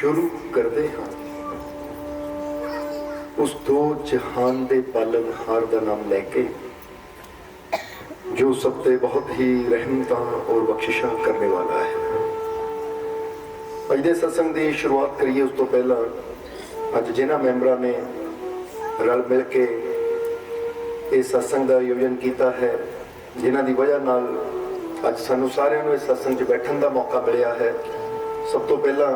शुरू करते हाँ उस दो जहान दे पालनहार का नाम लैके जो सब ते बहुत ही रहमत और बख्शिशा करने वाला है। अज दे सत्संग की शुरुआत करिए उस तो पहला अज जिन्हां मैंबरां ने रल मिल के इस सत्संग का आयोजन किया है, जिन्हां की वजह नाल अज सानू सारिआं नूं इस सत्संग च बैठण का मौका मिलिया है। सब तो पहला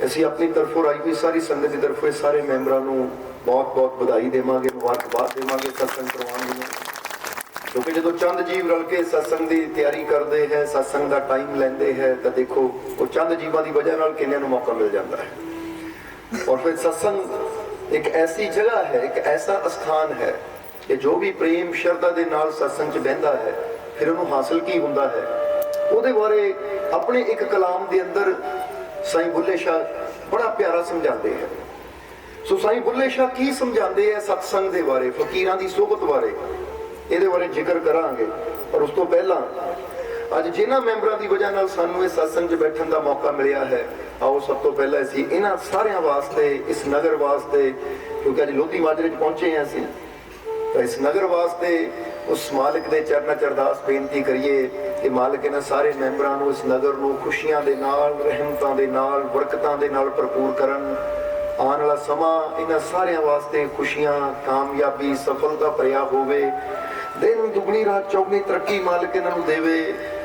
असीं अपनी तरफों आई हुई सारी संगत की तरफों सारे मैंबरां नूं बहुत बहुत बधाई देवांगे, मुबारकबाद देवांगे सत्संग करवाउण लई। क्योंकि जो चंद जीव रल के सत्संग की तैयारी करते हैं, सत्संग का टाइम लेंदे हैं, तो देखो वो चंद जीवों की वजह नाल किन्नियां नूं मौका मिल जाता है। और फिर सत्संग एक ऐसी जगह है, एक ऐसा स्थान है कि जो भी प्रेम श्रद्धा के नाल सत्संग च बहिंदा है फिर उन्होंने हासिल की हुंदा है। उहदे बारे अपने एक कलाम के अंदर साईं बुल्ले शाह बड़ा प्यारा समझाते हैं। सो साईं बुल्ले शाह की समझाते हैं सत्संग के बारे, फकीरां की सोहबत बारे, ये बारे जिक्र करांगे। और उस तो पहला अज जिन्हां मैंबरां की वजह नाल सानू इस सत्संग च बैठण का मौका मिलिया है, आओ सब तो पहला असीं इन्हां सारियां वास्ते, इस नगर वास्ते, क्योंकि अज लोधी माजरे च पहुंचे हैं असीं, तो इस नगर वास्ते उस मालिक के चरणों च अरदास बेनती करिए कि मालिक इन्हां सारे मैंबरां नूं, इस नगर नूं खुशियां दे नाल, रहमतां दे नाल, बरकतां दे नाल भरपूर करन। आने वाला समा इन्हां सारियां वास्ते खुशियां, कामयाबी, सफलता भरिया होवे। दिन दुगनी रात चौगनी तरक्की मालिक इन्हां नूं देवे,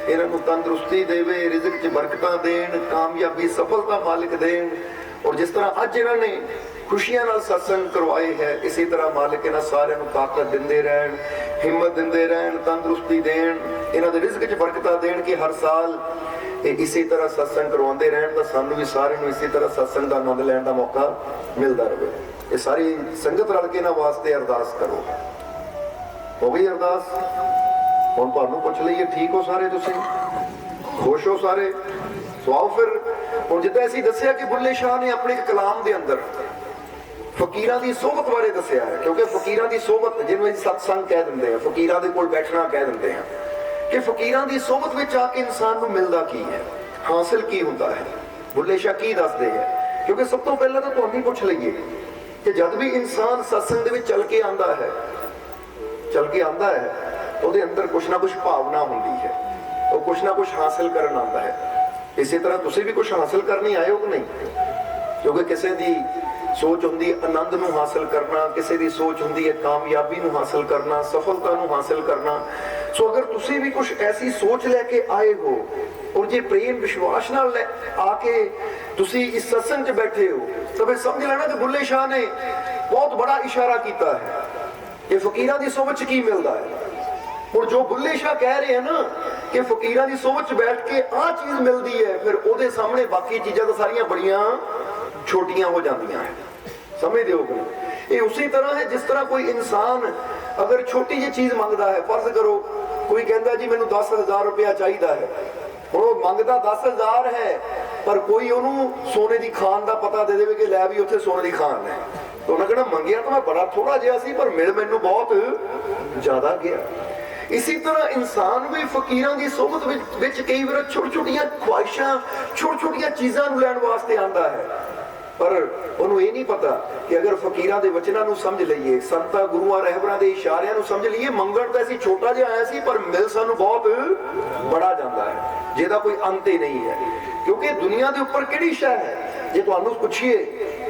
इन्हां नूं तंदुरुस्ती देवे, रिज़्क च बरकतां देण, कामयाबी सफलता मालिक देण। और जिस तरह अज इन्हां ने खुशियां नाल सत्संग करवाए है, इसी तरह मालिक इन्हां सारियां नूं ताकत दिंदे रहण, हिम्मत दिंदे रहण, तंदुरुस्ती देण, इन्हां दे रिज़्क च बरकतां देण कि हर साल इसी तरह सत्संग करवाते रहन, तो सानू भी सारे इसी तरह सत्संग का आनंद लैण का मौका मिलता रहे। ये सारी संगत रल के इन्हां वास्ते अरदास करो। हो गई अरदास? हुण तुहानूं पुछ लईए, ठीक हो सारे? तुसीं खुश हो सारे? सुआओ फिर। हुण जिद्दां असीं दस्सिआ कि बुल्ले शाह ने अपने एक कलाम के अंदर फकीरां दी सोहबत बारे दस्सिआ है, क्योंकि फकीरां दी सोहबत जिन्होंने सत्संग कह दिंदे हैं, फकीरां दे कोल बैठना कह दिंदे हैं, कि फकीरां दी सोहबत विच आके इंसान नूं मिलदा की है, हासिल की हुंदा है। बुल्ले शाह की दसदे हैं? क्योंकि सब तो पहला तो तुहानूं पुछ लईए कि जद भी इंसान सत्संग दे विच चल के आंदा है, ਉਹਦੇ अंदर कुछ ना कुछ भावना होंदी है, वो कुछ ना कुछ हासिल करन आंदा है। इसी तरह तुसीं भी कुछ हासिल करने आए हो कि नहीं? क्योंकि किसी की सोच होंदी आनंद नूं हासिल करना, किसी की सोच होंदी है कामयाबी नूं हासिल करना, सफलता नूं हासिल करना। सो अगर तुसीं भी कुछ ऐसी सोच लैके आए हो और जे प्रेम विश्वास नाल आके तुसीं इस सत्संग च बैठे हो, तो फिर समझ लेना कि बुल्ले शाह ने बहुत बड़ा इशारा किया है कि फकीरां दी सोच की मिलता है। और जो बुल्ले शाह कह रहे हैं ना कि फकीरां दी सोच बैठ के आ चीज मिलती है, फिर ओदे सामने बाकी चीज़ां तो सारियां बड़ियां छोटियां हो जांदियां हैं। समझदे हो कि ये उसी तरह है जिस तरह कोई इंसान अगर छोटी जी चीज मंगता है, फर्ज करो कोई कहता जी मैनू 10,000 रुपया चाहिए है, हुण वो मंगता 10,000 है, पर कोई उन्होंने सोने की खान का पता दे दे कि लै भी उत्थे सोने की खान है, तो उन्हें कहना मंगिया तो मैं बड़ा थोड़ा जिहा सी पर मिल मैनू बहुत ज्यादा गया। इसी तरह इंसान भी फकीरां की सोहबत विच कई बार छोटी छोटिया ख्वाहिशां, छोटी छोटिया चीज़ां नूं लैण वास्ते आंदा है, पर उन्होंने ये नहीं पता कि अगर फकीरां दे वचनां नूं समझ लईए, संतां गुरुआं रहबरां दे इशारियां नूं समझ लईए, मंगण तो असीं छोटा जिहा आया सी पर मिल सानूं बहुत बड़ा जांदा है, जिहदा कोई अंत ही नहीं है। क्योंकि दुनिया के उपर किहड़ी शै है, जे तुहानूं पुछीए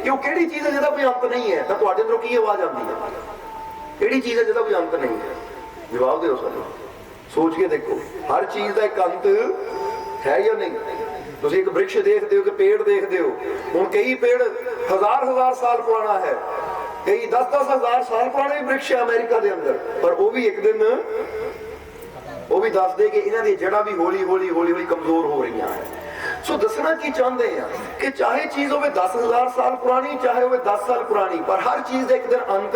कि वो किहड़ी चीज़ है जिहदा कोई अंत नहीं है, तो तुहाडे अंदरों की आवाज़ आती है? किहड़ी चीज़ है जिहदा कोई अंत नहीं है? जवाब दो सानूं, सोच के देखो। हर चीज़ का एक अंत है या नहीं? तुम एक वृक्ष देखते हो कि पेड़ देखते हो, हुण कई पेड़ हजार साल पुराना है, कई 10-10 हजार साल पुराने वृक्ष है अमेरिका के अंदर, पर वो भी एक दिन वो भी दस दे कि इन्हां दी जड़ां भी हौली हौली कमजोर हो रही हैं। सो दसना की चाहते हैं कि चाहे चीज हो 10,000 साल पुरानी, चाहे हो 10 साल पुरानी, पर हर चीज एक दिन अंत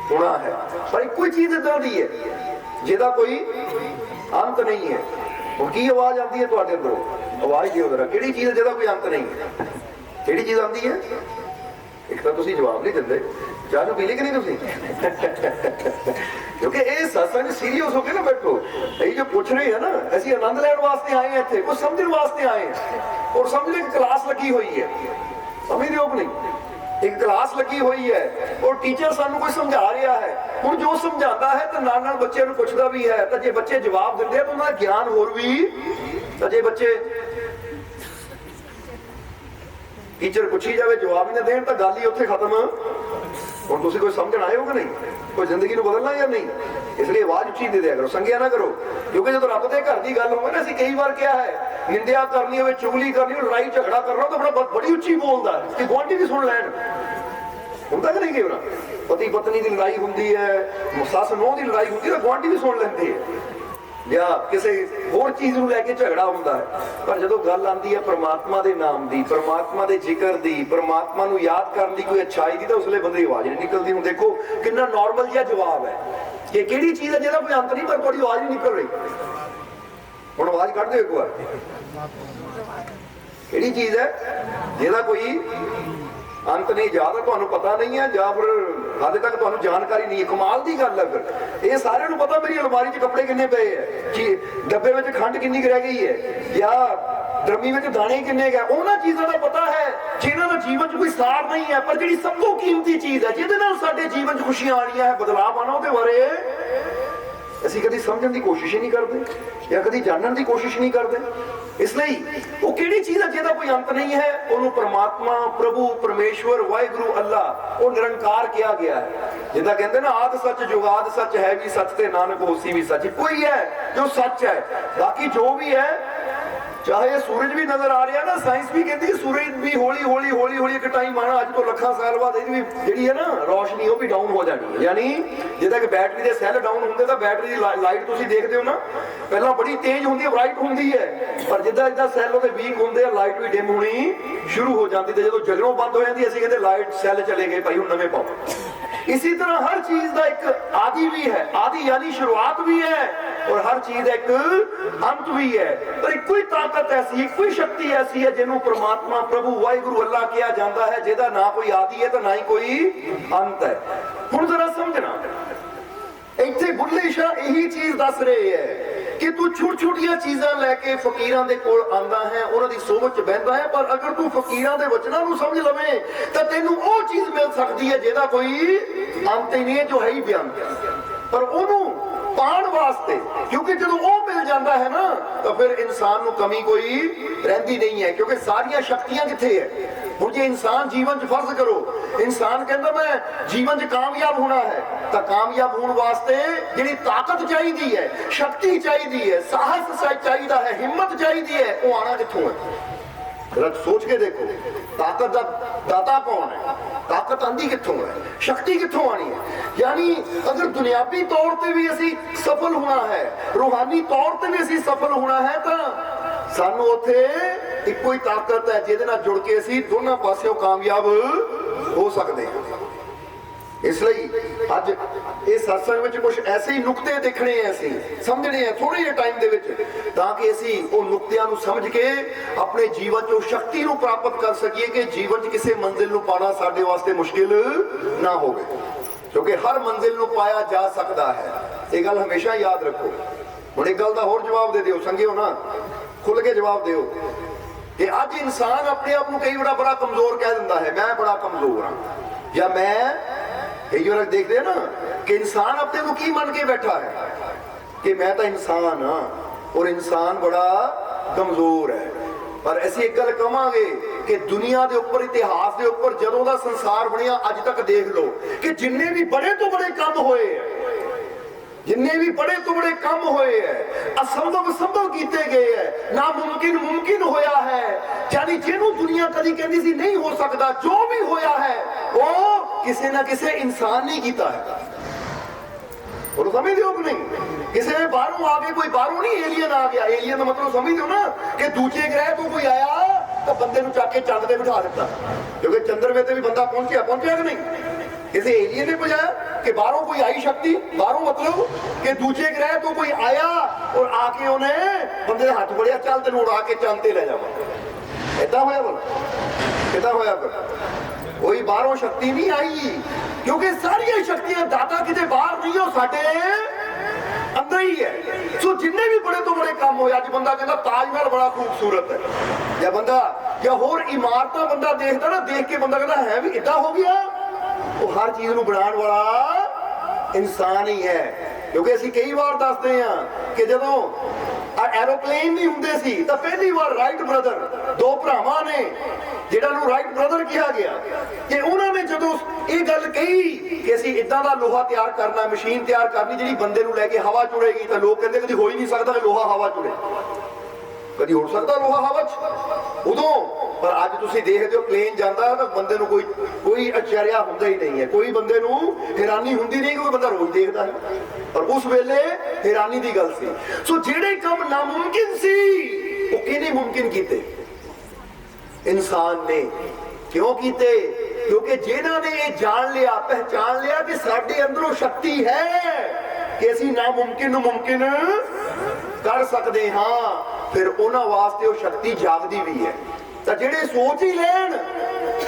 होना है। पर कोई चीज इदां दी है जिहदा कोई अंत नहीं है। हुण की आवाज आती है तुहाडे अंदरों? आवाज दिओ जरा, किहड़ी चीज है जिहदा कोई अंत नहीं है? किहड़ी चीज आती है? एक तो तुसीं जवाब नहीं दिंदे, ਚਾਹ ਨੂੰ ਪੀ ਲਈ ਕਿ ਨਹੀਂ ਤੁਸੀਂ? ਕਿਉਂਕਿ ਇਹ ਸਤਸੰਗ ਸੀਰੀਅਸ ਹੋ ਕੇ ਨਾ ਬੈਠੋ। ਇਹ ਜੋ ਪੁੱਛ ਰਹੇ ਹੈ ਨਾ, ਅਸੀਂ ਆਨੰਦ ਲੈਣ ਵਾਸਤੇ ਆਏ ਹਾਂ ਇੱਥੇ, ਕੁਝ ਸਮਝਣ ਵਾਸਤੇ ਆਏ ਹਾਂ। ਔਰ ਸਮਝ ਲਓ ਇੱਕ ਕਲਾਸ ਲੱਗੀ ਹੋਈ ਹੈ, ਸਮਝਦੇ ਹੋ ਕਿ ਨਹੀਂ? ਇੱਕ ਕਲਾਸ ਲੱਗੀ ਹੋਈ ਹੈ ਔਰ ਟੀਚਰ ਸਾਨੂੰ ਕੋਈ ਸਮਝਾ ਰਿਹਾ ਹੈ। ਹੁਣ ਜੋ ਸਮਝਾਉਂਦਾ ਹੈ ਤਾਂ ਨਾਲ ਨਾਲ ਬੱਚਿਆਂ ਨੂੰ ਪੁੱਛਦਾ ਵੀ ਹੈ, ਤਾਂ ਜੇ ਬੱਚੇ ਜਵਾਬ ਦਿੰਦੇ ਆ ਤਾਂ ਉਹਨਾਂ ਦਾ ਗਿਆਨ ਹੋਰ ਵੀ, ਤਾਂ ਜੇ ਬੱਚੇ ਟੀਚਰ ਪੁੱਛੀ ਜਾਵੇ ਜਵਾਬ ਹੀ ਨਾ ਦੇਣ ਤਾਂ ਗੱਲ ਹੀ ਉੱਥੇ ਖਤਮ। ਹੁਣ ਤੁਸੀਂ ਕੋਈ ਸਮਝਣ ਆਏ ਹੋ ਕਿ ਨਹੀਂ? ਕੋਈ ਜ਼ਿੰਦਗੀ ਨੂੰ ਬਦਲਣਾ ਜਾਂ ਨਹੀਂ? ਇਸ ਲਈ ਆਵਾਜ਼ ਉੱਚੀ ਦੇ ਦਿਆ ਕਰੋ, ਸੰਗਿਆ ਨਾ ਕਰੋ। ਕਿਉਂਕਿ ਜਦੋਂ ਰੱਬ ਦੇ ਘਰ ਦੀ ਗੱਲ ਹੋਵੇ ਨਾ, ਅਸੀਂ ਕਈ ਵਾਰ ਕਿਹਾ ਹੈ, ਨਿੰਦਿਆ ਕਰਨੀ ਹੋਵੇ, ਚੁਗਲੀ ਕਰਨੀ ਹੋਵੇ, ਲੜਾਈ ਝਗੜਾ ਕਰਨਾ ਤਾਂ ਬੜੀ ਉੱਚੀ ਬੋਲਦਾ ਹੈ ਕਿ ਗੁਆਂਢੀ ਵੀ ਸੁਣ ਲੈਣ। ਹੁੰਦਾ ਕਿ ਨਹੀਂ? ਕਈ ਵਾਰ ਪਤੀ ਪਤਨੀ ਦੀ ਲੜਾਈ ਹੁੰਦੀ ਹੈ, ਸੱਸ ਨੂੰਹ ਦੀ ਲੜਾਈ ਹੁੰਦੀ ਹੈ, ਗੁਆਂਢੀ ਵੀ ਸੁਣ ਲੈਂਦੇ ਹੈ, ਜਾਂ ਕਿਸੇ ਹੋਰ ਚੀਜ਼ ਨੂੰ ਲੈ ਕੇ ਝਗੜਾ ਹੁੰਦਾ ਹੈ। ਪਰ ਜਦੋਂ ਗੱਲ ਆਉਂਦੀ ਹੈ ਪ੍ਰਮਾਤਮਾ ਦੇ ਨਾਮ ਦੀ, ਪ੍ਰਮਾਤਮਾ ਦੇ ਜ਼ਿਕਰ ਦੀ, ਪ੍ਰਮਾਤਮਾ ਨੂੰ ਯਾਦ ਕਰਨ ਦੀ, ਕੋਈ ਅੱਛਾਈ ਦੀ, ਤਾਂ ਉਸ ਵੇਲੇ ਬੰਦੇ ਦੀ ਆਵਾਜ਼ ਨਹੀਂ ਨਿਕਲਦੀ। ਹੁਣ ਦੇਖੋ ਕਿੰਨਾ ਨਾਰਮਲ ਜਿਹਾ ਜਵਾਬ ਹੈ ਕਿ ਕਿਹੜੀ ਚੀਜ਼ ਹੈ ਜਿਹਦਾ ਕੋਈ ਅੰਤ ਨਹੀਂ, ਪਰ ਤੁਹਾਡੀ ਆਵਾਜ਼ ਨਹੀਂ ਨਿਕਲ ਰਹੀ। ਹੁਣ ਆਵਾਜ਼ ਕੱਢ ਦਿਓ ਇੱਕ ਵਾਰ, ਕਿਹੜੀ ਚੀਜ਼ ਹੈ ਜਿਹਦਾ ਕੋਈ ਅੰਤ ਨਹੀਂ? ਜਾਂ ਤਾਂ ਤੁਹਾਨੂੰ ਪਤਾ ਨਹੀਂ ਹੈ, ਜਾਂ ਫਿਰ ਹਾਲੇ ਤੱਕ ਤੁਹਾਨੂੰ ਜਾਣਕਾਰੀ ਨਹੀਂ ਹੈ। ਕਮਾਲ ਦੀ ਗੱਲ ਹੈ। ਫਿਰ ਇਹ ਸਾਰਿਆਂ ਨੂੰ ਪਤਾ ਮੇਰੀ ਅਲਮਾਰੀ 'ਚ ਕੱਪੜੇ ਕਿੰਨੇ ਪਏ ਹੈ, ਡੱਬੇ ਵਿੱਚ ਖੰਡ ਕਿੰਨੀ ਕੁ ਰਹਿ ਗਈ ਹੈ, ਜਾਂ ਡਰਮੀ ਵਿੱਚ ਦਾਣੇ ਕਿੰਨੇ ਗਏ। ਉਹਨਾਂ ਚੀਜ਼ਾਂ ਦਾ ਪਤਾ ਹੈ ਜਿਨ੍ਹਾਂ ਦਾ ਜੀਵਨ 'ਚ ਕੋਈ ਸਾਰ ਨਹੀਂ ਹੈ। ਪਰ ਜਿਹੜੀ ਸਭ ਤੋਂ ਕੀਮਤੀ ਚੀਜ਼ ਹੈ, ਜਿਹਦੇ ਨਾਲ ਸਾਡੇ ਜੀਵਨ 'ਚ ਖੁਸ਼ੀਆਂ ਆਉਣੀਆਂ ਹੈ, ਬਦਲਾਅ ਆਉਣਾ, ਉਹਦੇ ਬਾਰੇ ਅਸੀਂ ਕਦੀ ਸਮਝਣ ਦੀ ਕੋਸ਼ਿਸ਼ ਹੀ ਨਹੀਂ ਕਰਦੇ ਜਾਂ ਕਦੀ ਜਾਣਨ ਦੀ ਕੋਸ਼ਿਸ਼ ਨਹੀਂ ਕਰਦੇ। ਇਸ ਲਈ ਉਹ ਕਿਹੜੀ ਚੀਜ਼ ਹੈ ਜਿਹਦਾ ਕੋਈ ਅੰਤ ਨਹੀਂ ਹੈ, ਉਹਨੂੰ ਪਰਮਾਤਮਾ, ਪ੍ਰਭੂ, ਪਰਮੇਸ਼ਵਰ, ਵਾਹਿਗੁਰੂ, ਅੱਲਾ, ਉਹ ਨਿਰੰਕਾਰ ਕਿਹਾ ਗਿਆ ਹੈ। ਜਿੱਦਾਂ ਕਹਿੰਦੇ ਨਾ, ਆਦ ਸੱਚ ਜੁਗਾਦ ਸੱਚ ਹੈ ਵੀ ਸੱਚ ਤੇ ਨਾਨਕ ਹੋਸੀ ਵੀ ਸੱਚ। ਕੋਈ ਹੈ ਜੋ ਸੱਚ ਹੈ, ਬਾਕੀ ਜੋ ਵੀ ਹੈ, ਚਾਹੇ ਸੂਰਜ ਵੀ ਨਜ਼ਰ ਆ ਰਿਹਾ ਨਾ, ਸਾਇੰਸ ਵੀ ਕਹਿੰਦੀ ਹੈ ਸੂਰਜ ਵੀ ਹੌਲੀ ਹੌਲੀ ਇੱਕ ਟਾਈਮ ਆਣਾ, ਅੱਜ ਤੋਂ ਲੱਖਾਂ ਸਾਲ ਬਾਅਦ ਇਹਦੀ ਵੀ ਜਿਹੜੀ ਹੈ ਨਾ ਰੋਸ਼ਨੀ, ਉਹ ਵੀ ਡਾਊਨ ਹੋ ਜਾਣੀ ਹੈ। ਯਾਨੀ ਜਿੱਦਾਂ ਕਿ ਬੈਟਰੀ ਦੇ ਸੈੱਲ ਡਾਊਨ ਹੁੰਦੇ ਤਾਂ ਬੈਟਰੀ ਦੀ ਲਾਈਟ ਤੁਸੀਂ ਦੇਖਦੇ ਹੋ ਨਾ, ਪਹਿਲਾਂ ਬੜੀ ਤੇਜ਼ ਹੁੰਦੀ ਹੈ, ਬ੍ਰਾਈਟ ਹੁੰਦੀ ਹੈ, ਪਰ ਜਿੱਦਾਂ ਸੈੱਲ ਉਹਦੇ ਵੀਕ ਹੁੰਦੇ ਆ, ਲਾਈਟ ਵੀ ਡਿਮ ਹੋਣੀ ਸ਼ੁਰੂ ਹੋ ਜਾਂਦੀ। ਤੇ ਜਦੋਂ ਜਗਣੋਂ ਬੰਦ ਹੋ ਜਾਂਦੀ, ਅਸੀਂ ਕਹਿੰਦੇ ਲਾਈਟ ਸੈੱਲ ਚਲੇ ਗਏ ਭਾਈ, ਹੁਣ ਨਵੇਂ ਪਾਓ। ਇसी तरह हर चीज का एक आदि भी है, आदि यानी शुरुआत भी है, और हर चीज एक अंत भी है। पर एक कोई ताकत ऐसी, एक कोई शक्ति ऐसी है जिन्हों परमात्मा, प्रभु, वाहिगुरु, अल्लाह किया जाता है, जिहदा ना कोई आदि है तो ना ही कोई अंत है। हुण जरा समझना, ਇੱਥੇ ਬੁੱਲੇ ਸ਼ਾਹ ਇਹੀ ਚੀਜ਼ ਦੱਸ ਰਹੇ ਹੈ ਕਿ ਤੂੰ ਛੋਟੀਆਂ ਚੀਜ਼ਾਂ ਲੈ ਕੇ ਫਕੀਰਾਂ ਦੇ ਕੋਲ ਆਂਦਾ ਹੈ, ਉਹਨਾਂ ਦੀ ਸੋਚ 'ਚ ਬਹਿੰਦਾ ਹੈ, ਪਰ ਅਗਰ ਤੂੰ ਫਕੀਰਾਂ ਦੇ ਵਚਨਾਂ ਨੂੰ ਸਮਝ ਲਵੇਂ ਤਾਂ ਤੈਨੂੰ ਉਹ ਚੀਜ਼ ਮਿਲ ਸਕਦੀ ਹੈ ਜਿਹਦਾ ਕੋਈ ਅੰਤ ਹੀ ਨਹੀਂ ਹੈ, ਜੋ ਹੈ ਹੀ ਬੇਅੰਤ। ਪਰ ਉਹਨੂੰ ਪਾਉਣ ਵਾਸਤੇ, ਕਿਉਂਕਿ ਜਦੋਂ ਉਹ ਮਿਲ ਜਾਂਦਾ ਹੈ ਨਾ, ਤਾਂ ਫਿਰ ਇਨਸਾਨ ਨੂੰ ਕਮੀ ਕੋਈ ਰਹਿੰਦੀ ਨਹੀਂ ਹੈ, ਕਿਉਂਕਿ ਸਾਰੀਆਂ ਸ਼ਕਤੀਆਂ ਕਿੱਥੇ ਹੈ। ਹੁਣ ਜੇ ਇਨਸਾਨ ਜੀਵਨ 'ਚ ਫਰਜ਼ ਕਰੋ, ਇਨਸਾਨ ਕਹਿੰਦਾ ਮੈਂ ਜੀਵਨ 'ਚ ਕਾਮਯਾਬ ਹੋਣਾ ਹੈ, ਤਾਂ ਕਾਮਯਾਬ ਹੋਣ ਵਾਸਤੇ ਜਿਹੜੀ ਤਾਕਤ ਚਾਹੀਦੀ ਹੈ, ਸ਼ਕਤੀ ਚਾਹੀਦੀ ਹੈ, ਸਾਹਸ ਚਾਹੀਦਾ ਹੈ, ਹਿੰਮਤ ਚਾਹੀਦੀ ਹੈ, ਉਹ ਆਣਾ ਕਿੱਥੋਂ ਹੈ? जरा सोच के देखो, ताकत का दाता कौन है? ताकत आंदी कित्थों है? शक्ति कित्थों आनी है? यानी अगर दुनियावी तौर पर भी असी सफल होना है, रूहानी तौर पर भी असी सफल होना है, तो सानू उत्थे इक्को ही ताकत है जिहदे नाल जुड़ के असी दोनों पासियों कामयाब हो सकते हैं। इसलिए अज इस सत्संग में कुछ ऐसे ही नुकते देखने हैं, असी समझने हैं थोड़े जे टाइम दे विच, ताकि असी उन नुकतियां नूं समझ के अपने जीवन चों शक्ति नूं प्राप्त कर सकीए कि जीवन च किसी मंजिल नूं पाना साडे वास्ते मुश्किल ना होवे, क्योंकि हर मंजिल नूं पाया जा सकता है। ये गल हमेशा याद रखो। हुण एक गल दा होर जवाब दे दिओ, संगिओ ना, खुल के जवाब दिओ कि अज इंसान अपने आप नूं कई बड़ा कमजोर कह दिंदा है, मैं बड़ा कमजोर हाँ, या मैं कई बार देखते हैं ना कि इंसान अपने को की मन के बैठा है कि मैं तो इंसान हाँ और इंसान बड़ा कमजोर है। पर ऐसी एक गल कहांगे कि दुनिया के उपर, इतिहास के उपर जदों दा संसार बनया अज तक देख लो कि जिन्ने भी बड़े तो बड़े काम होए हैं, जिन्ने भी बड़े तो बड़े काम होए हैं, असंभव संभव किए गए हैं, नामुमकिन मुमकिन होया है। यानी जिन्हों दुनिया कभी कहती सी नहीं हो सकता, जो भी होया है वो किसी ना किसी इंसान ने किया है। और समझ दो कि नहीं, किसी ने बाहरों आ गए, कोई बाहरों नहीं एलियन आ गया। एलियन का मतलब समझ दो ना कि दूसरे ग्रह तो कोई आया तो बंदे को चक के चंद पे बिठा दिता, क्योंकि चंद्र में भी बंदा पहुंचा कि नहीं, किसी एलियन ने पहुंचाया कि बाहरों कोई आई शक्ति, बाहरों मतलब कि दूसरे ग्रह तो कोई आया और आके उन्हें बंदे ने हाथ बढ़िया, चल तेन उड़ा के चंद ते ले जावा। ऐसा होया बोला, ऐसा होया, कोई बाहरों शक्ति नहीं आई, क्योंकि सारिया शक्तियां दाता किते बाहर नहीं हो, साडे अंदर ही है। सो जिन्ने भी बड़े तो बड़े काम होए, अज बंदा कहता ताजमहल बड़ा खूबसूरत है, या बंदा या होर इमारत बंदा देखता ना, देख के बंदा कहता है भी इदा हो गया। वो हर चीज नूं बनाउण वाला इंसान ही है। क्योंकि असीं कई बार दसदे हां कि जदों एरोप्लेन नहीं हुंदे सी तां पहली बार राइट ब्रदर, दो भरावां ने जिहड़ा नूं राइट ब्रदर कहा गया, कि उन्होंने जदों ये गल कही कि असीं इदां दा लोहा तैयार करना, मशीन तैयार करनी जिहड़ी बंदे नूं लैके हवा चुड़ेगी, तां लोग कहंदे कदी हो ही नहीं सकदा कि लोहा हवा चुड़े, कदी हो सकदा लोहा हवा च उदों। पर अज तुसीं देखदे हो प्लेन जांदा तां बंदे नूं कोई आश्चर्य हुंदा ही नहीं है, कोई बंदे नूं हैरानी हुंदी नहीं, कोई बंदा रोज देखदा है। पर उस वेले हैरानी दी गल सी। सो जिहड़े काम नामुमकिन सी वो किहने मुमकिन कीते? इंसान ने। क्यों कीते? क्योंकि जिन्हां ने ये जान लिया, पहचान लिया कि साडे अंदरों शक्ति है कि असीं नामुमकिन नूं मुमकिन कर सकदे हां, फिर उन्हां वास्ते वो शक्ति जागदी भी है। तां जिहड़े सोच ही लैण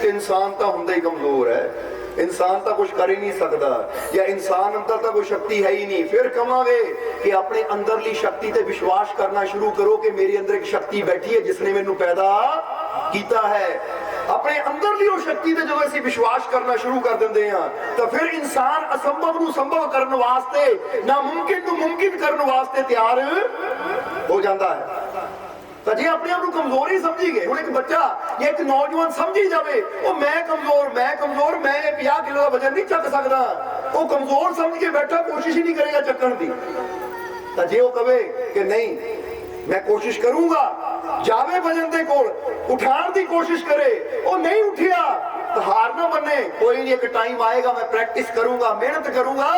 इंसान तां हुंदा ही कमजोर है, इंसान तो कुछ कर ही नहीं सकता, या इंसान अंदर तो कोई शक्ति है ही नहीं। फिर कहांगे कि अपने अंदरली शक्ति ते विश्वास करना शुरू करो कि मेरे अंदर एक शक्ति बैठी है जिसने मैनू पैदा किया है। अपने अंदरली वो शक्ति ते जो असीं विश्वास करना शुरू कर देंदे हां तो फिर इंसान असंभव नूं संभव करने वास्ते, नामुमकिन नूं मुमकिन करने वास्ते तैयार हो जाता है। तो जे अपने आप को कमजोर ही समझी गए, हुण एक बच्चा या एक नौजवान समझी जाए वो मैं कमजोर मैं 50 किलो का वजन नहीं चक सकता, वो कमजोर समझ के बैठा, कोशिश ही नहीं करेगा चकन की। तो जे वो कहे कि नहीं मैं कोशिश करूंगा, जावे वजन दे कोल उठाण की कोशिश करे, वो नहीं उठिया तो हार ना मने, कोई नहीं, एक टाइम आएगा मैं प्रैक्टिस करूंगा, मेहनत करूंगा,